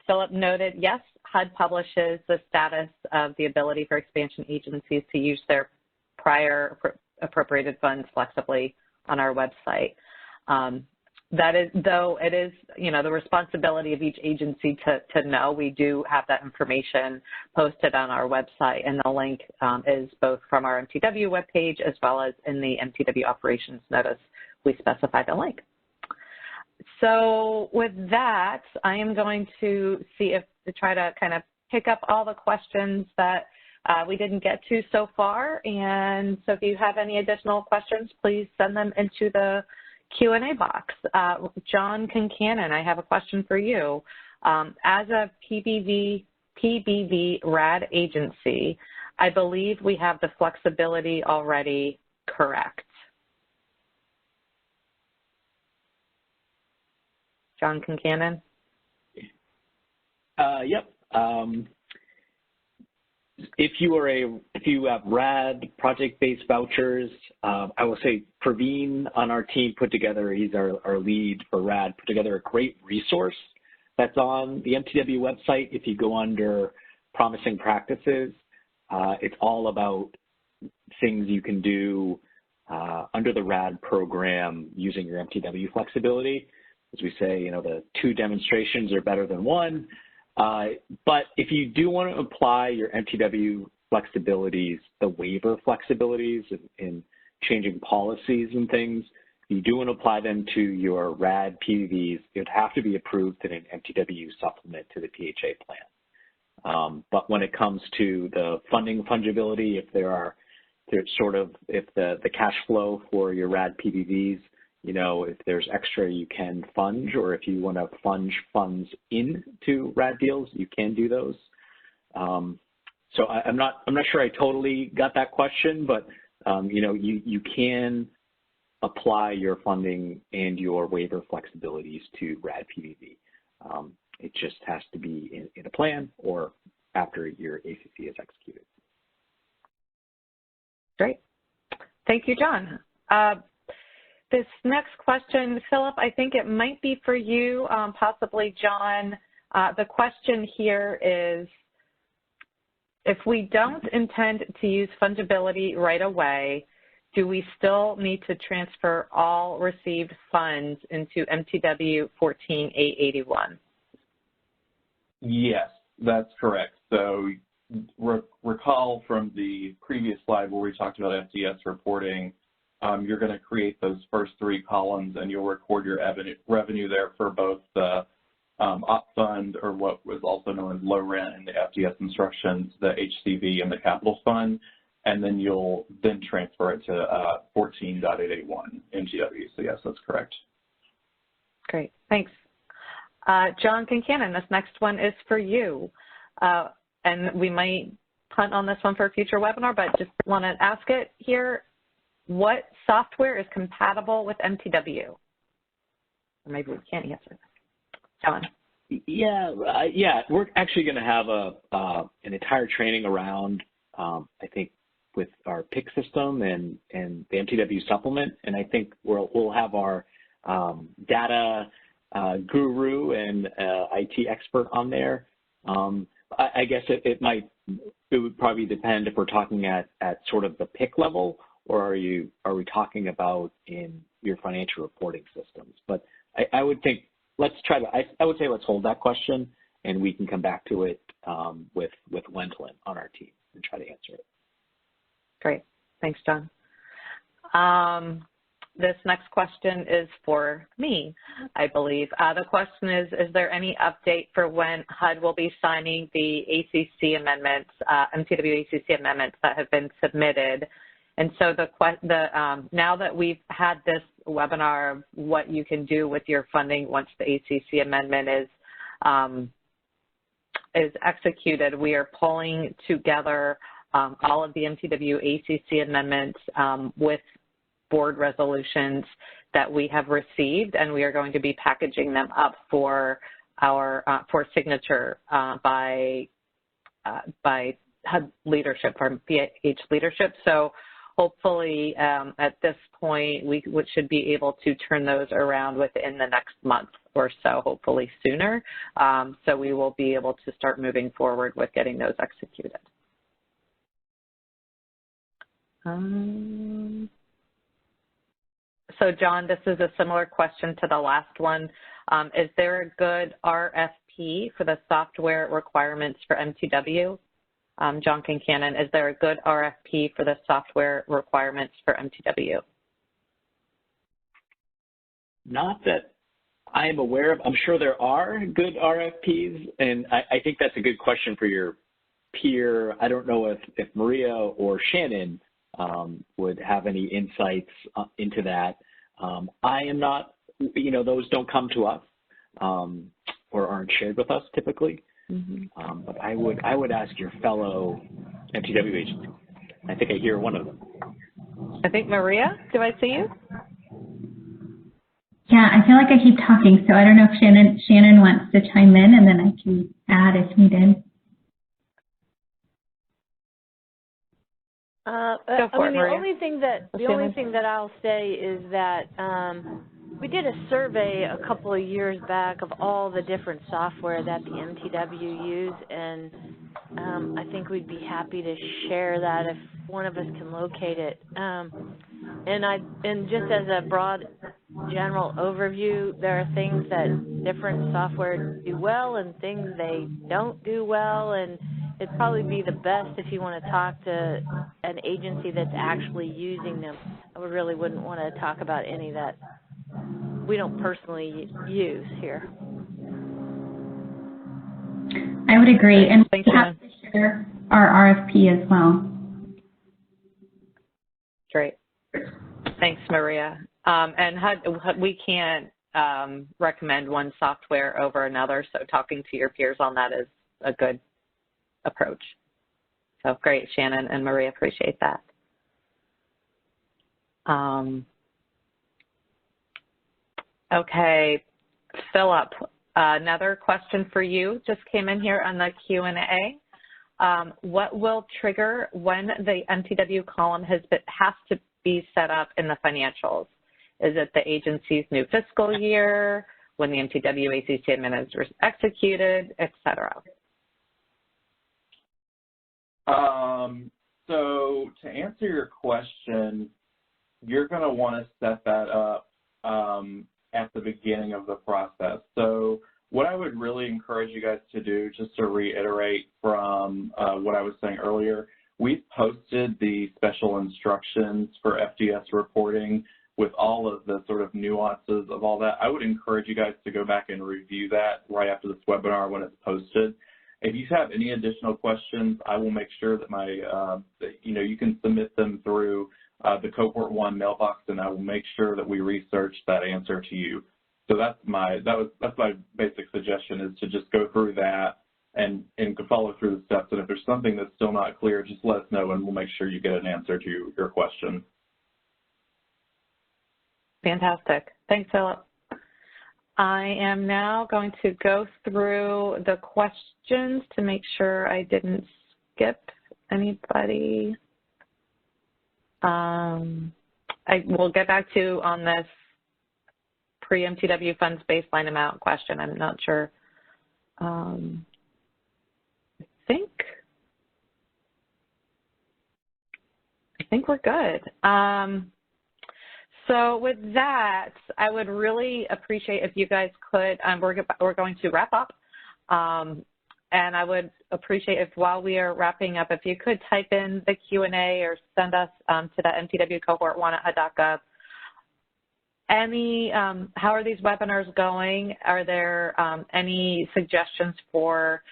Philip noted, yes, HUD publishes the status of the ability for expansion agencies to use their prior appropriated funds flexibly on our website. That is, though it is, the responsibility of each agency to know. We do have that information posted on our website, and the link is both from our MTW webpage as well as in the MTW operations notice. We specify the link. So with that, I am going to try to kind of pick up all the questions that we didn't get to so far. And so if you have any additional questions, please send them into the Q&A box. John Concannon, I have a question for you. As a PBV RAD agency, I believe we have the flexibility already, correct? John Concannon? Yep. If you have RAD project-based vouchers, I will say Praveen on our team put together, he's our lead for RAD, put together a great resource that's on the MTW website. If you go under promising practices, it's all about things you can do under the RAD program using your MTW flexibility. As we say, the 2 demonstrations are better than 1. But if you do want to apply your MTW flexibilities, the waiver flexibilities in changing policies and things, if you do want to apply them to your RAD PVVs, it would have to be approved in an MTW supplement to the PHA plan. But when it comes to the funding fungibility, if the cash flow for your RAD PVVs, if there's extra you can fund, or if you want to fund funds into RAD deals, you can do those. So I'm not sure I totally got that question, but you can apply your funding and your waiver flexibilities to RAD PVV. It just has to be in a plan or after your ACC is executed. Great. Thank you, John. This next question, Philip, I think it might be for you, possibly John. The question here is, if we don't intend to use fungibility right away, do we still need to transfer all received funds into MTW 14881? Yes, that's correct. So recall from the previous slide where we talked about FDS reporting, you're going to create those first 3 columns, and you'll record your revenue there for both the op fund, or what was also known as low rent in the FDS instructions, the HCV, and the capital fund, and then you'll transfer it to 14.881 MTW. So yes, that's correct. Great, thanks. John Concannon, this next one is for you, and we might punt on this one for a future webinar, but just want to ask it here. What software is compatible with MTW? Or maybe we can't answer. John. Yeah, we're actually going to have an entire training around, I think, with our PIC system and the MTW supplement, and I think we'll have our data guru and IT expert on there. I guess it would probably depend if we're talking at sort of the PIC level, or are we talking about in your financial reporting systems? But I would think I would say let's hold that question, and we can come back to it with Wendlandt on our team and try to answer it. Great, thanks, John. This next question is for me, I believe. The question is there any update for when HUD will be signing the ACC amendments, MTW ACC amendments that have been submitted? And so now that we've had this webinar of what you can do with your funding once the ACC amendment is executed, we are pulling together all of the MTW ACC amendments with board resolutions that we have received, and we are going to be packaging them up for our for signature by HUD leadership, or PH leadership. So hopefully at this point we should be able to turn those around within the next month or so, hopefully sooner. So we will be able to start moving forward with getting those executed. So John, this is a similar question to the last one. Is there a good RFP for the software requirements for MTW? John Kincannon, is there a good RFP for the software requirements for MTW? Not that I am aware of. I'm sure there are good RFPs, and I think that's a good question for your peer. I don't know if Maria or Shannon would have any insights into that. I am not, those don't come to us or aren't shared with us typically. Mm-hmm. But I would ask your fellow MTW agents. I think I hear one of them. I think Maria, do I see you? Yeah, I feel like I keep talking, so I don't know if Shannon wants to chime in, and then I can add if needed. The only thing that I'll say is that we did a survey a couple of years back of all the different software that the MTW use, and I think we'd be happy to share that if one of us can locate it. And just as a broad general overview, there are things that different software do well and things they don't do well, and it'd probably be the best if you want to talk to an agency that's actually using them. I really wouldn't want to talk about any that we don't personally use here. I would agree, and we have to share our RFP as well. Great. Thanks, Maria. And HUD, we can't recommend one software over another, so talking to your peers on that is a good approach. So great, Shannon and Maria, appreciate that. Okay, Philip, another question for you just came in here on the Q&A. What will trigger when the MTW column has to be set up in the financials? Is it the agency's new fiscal year, when the MTW ACC amendment is executed, et cetera? So to answer your question, you're going to want to set that up at the beginning of the process. So what I would really encourage you guys to do, just to reiterate from what I was saying earlier, we've posted the special instructions for FDS reporting with all of the sort of nuances of all that. I would encourage you guys to go back and review that right after this webinar when it's posted. If you have any additional questions, I will make sure that you can submit them through the Cohort 1 mailbox, and I will make sure that we research that answer to you. So that's my basic suggestion, is to just go through that and follow through the steps. And if there's something that's still not clear, just let us know, and we'll make sure you get an answer to your question. Fantastic. Thanks, Philip. I am now going to go through the questions to make sure I didn't skip anybody. I will get back to on this pre-MTW funds baseline amount question. I'm not sure. I think we're good. So with that, I would really appreciate if you guys could, we're going to wrap up, and I would appreciate if while we are wrapping up, if you could type in the Q&A or send us to the MTW Cohort 1 at HUD.gov how are these webinars going? Are there any suggestions for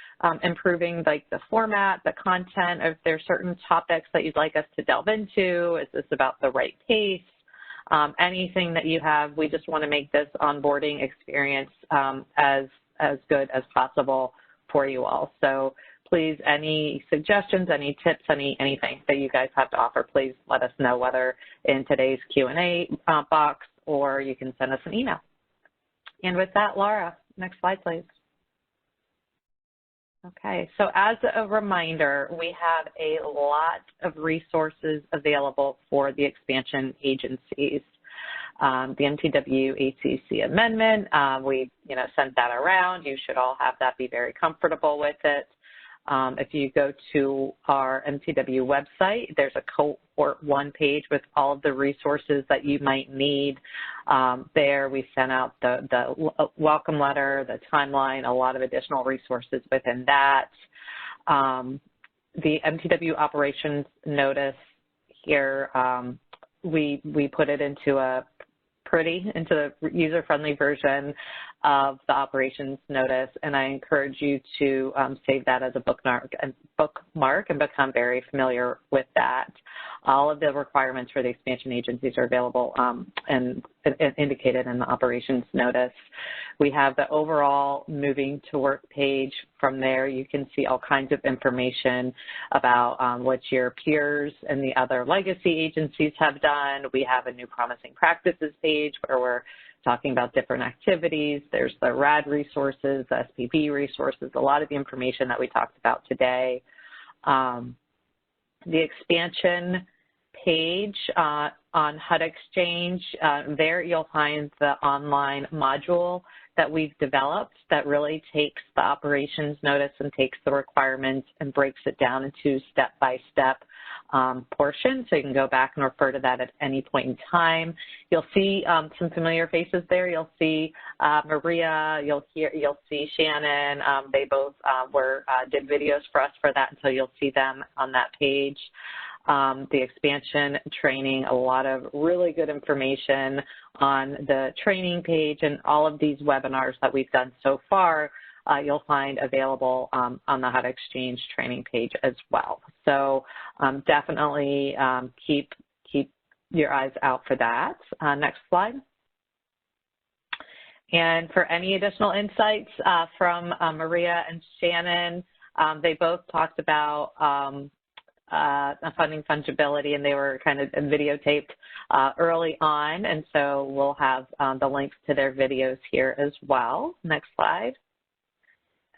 improving like the format, the content? If there's certain topics that you'd like us to delve into? Is this about the right pace? Anything that you have, we just want to make this onboarding experience as good as possible for you all. So please, any suggestions, any tips, anything that you guys have to offer, please let us know, whether in today's Q&A box or you can send us an email. And with that, Laura, next slide, please. Okay, so as a reminder, we have a lot of resources available for the expansion agencies. The MTW ACC amendment, we sent that around. You should all have that, be very comfortable with it. If you go to our MTW website, there's a Cohort 1 page with all of the resources that you might need. There we sent out the welcome letter, the timeline, a lot of additional resources within that. The MTW operations notice here, we put it into the user-friendly version of the operations notice, and I encourage you to save that as a bookmark and become very familiar with that. All of the requirements for the expansion agencies are available and indicated in the operations notice. We have the overall moving to work page. From there, you can see all kinds of information about what your peers and the other legacy agencies have done. We have a new promising practices page where we're talking about different activities. There's the RAD resources, the SPB resources, a lot of the information that we talked about today. The expansion page on HUD Exchange, there you'll find the online module that we've developed that really takes the operations notice and takes the requirements and breaks it down into step-by-step portion, so you can go back and refer to that at any point in time. You'll see some familiar faces there. You'll see Maria, you'll see Shannon. They both did videos for us for that, and so you'll see them on that page. The expansion training, a lot of really good information on the training page, and all of these webinars that we've done so far you'll find available on the HUD Exchange training page as well. So definitely keep your eyes out for that. Next slide. And for any additional insights from Maria and Shannon, they both talked about funding fungibility, and they were kind of videotaped early on, and so we'll have the links to their videos here as well. Next slide.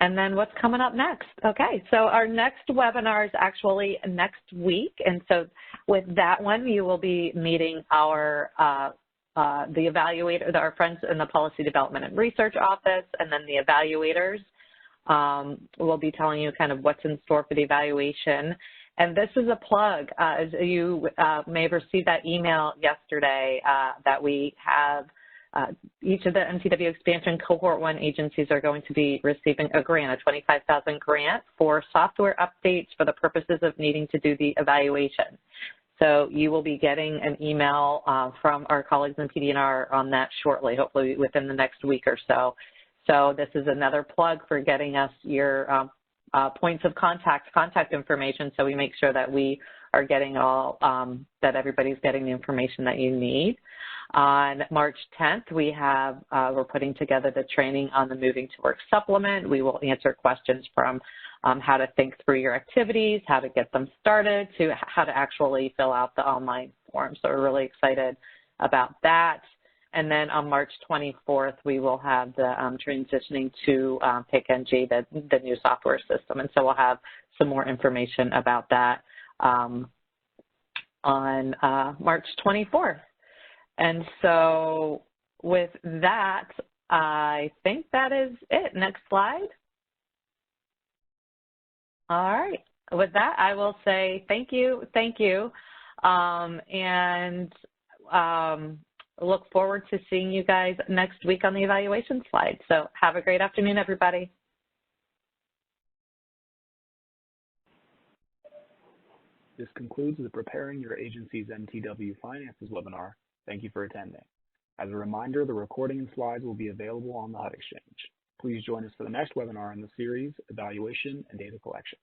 And then what's coming up next? Okay, so our next webinar is actually next week, and so with that one, you will be meeting our the evaluator, our friends in the Policy Development and Research Office, and then the evaluators will be telling you kind of what's in store for the evaluation. And this is a plug. As you may have received that email yesterday that we have each of the MTW expansion Cohort 1 agencies are going to be receiving a grant, a $25,000 grant for software updates for the purposes of needing to do the evaluation. So you will be getting an email from our colleagues in PD&R on that shortly, hopefully within the next week or so. So this is another plug for getting us your points of contact information, so we make sure that we are getting all, that everybody's getting the information that you need. On March 10th, we have, we're putting together the training on the Moving to Work supplement. We will answer questions from how to think through your activities, how to get them started, to how to actually fill out the online form. So we're really excited about that. And then on March 24th, we will have the transitioning to PIC-NG, the new software system. And so we'll have some more information about that on March 24th. And so with that, I think that is it. Next slide. All right. With that, I will say thank you, and look forward to seeing you guys next week on the evaluation slide. So have a great afternoon, everybody. This concludes the Preparing Your Agency's MTW Finances webinar. Thank you for attending. As a reminder, the recording and slides will be available on the HUD Exchange. Please join us for the next webinar in the series, Evaluation and Data Collection.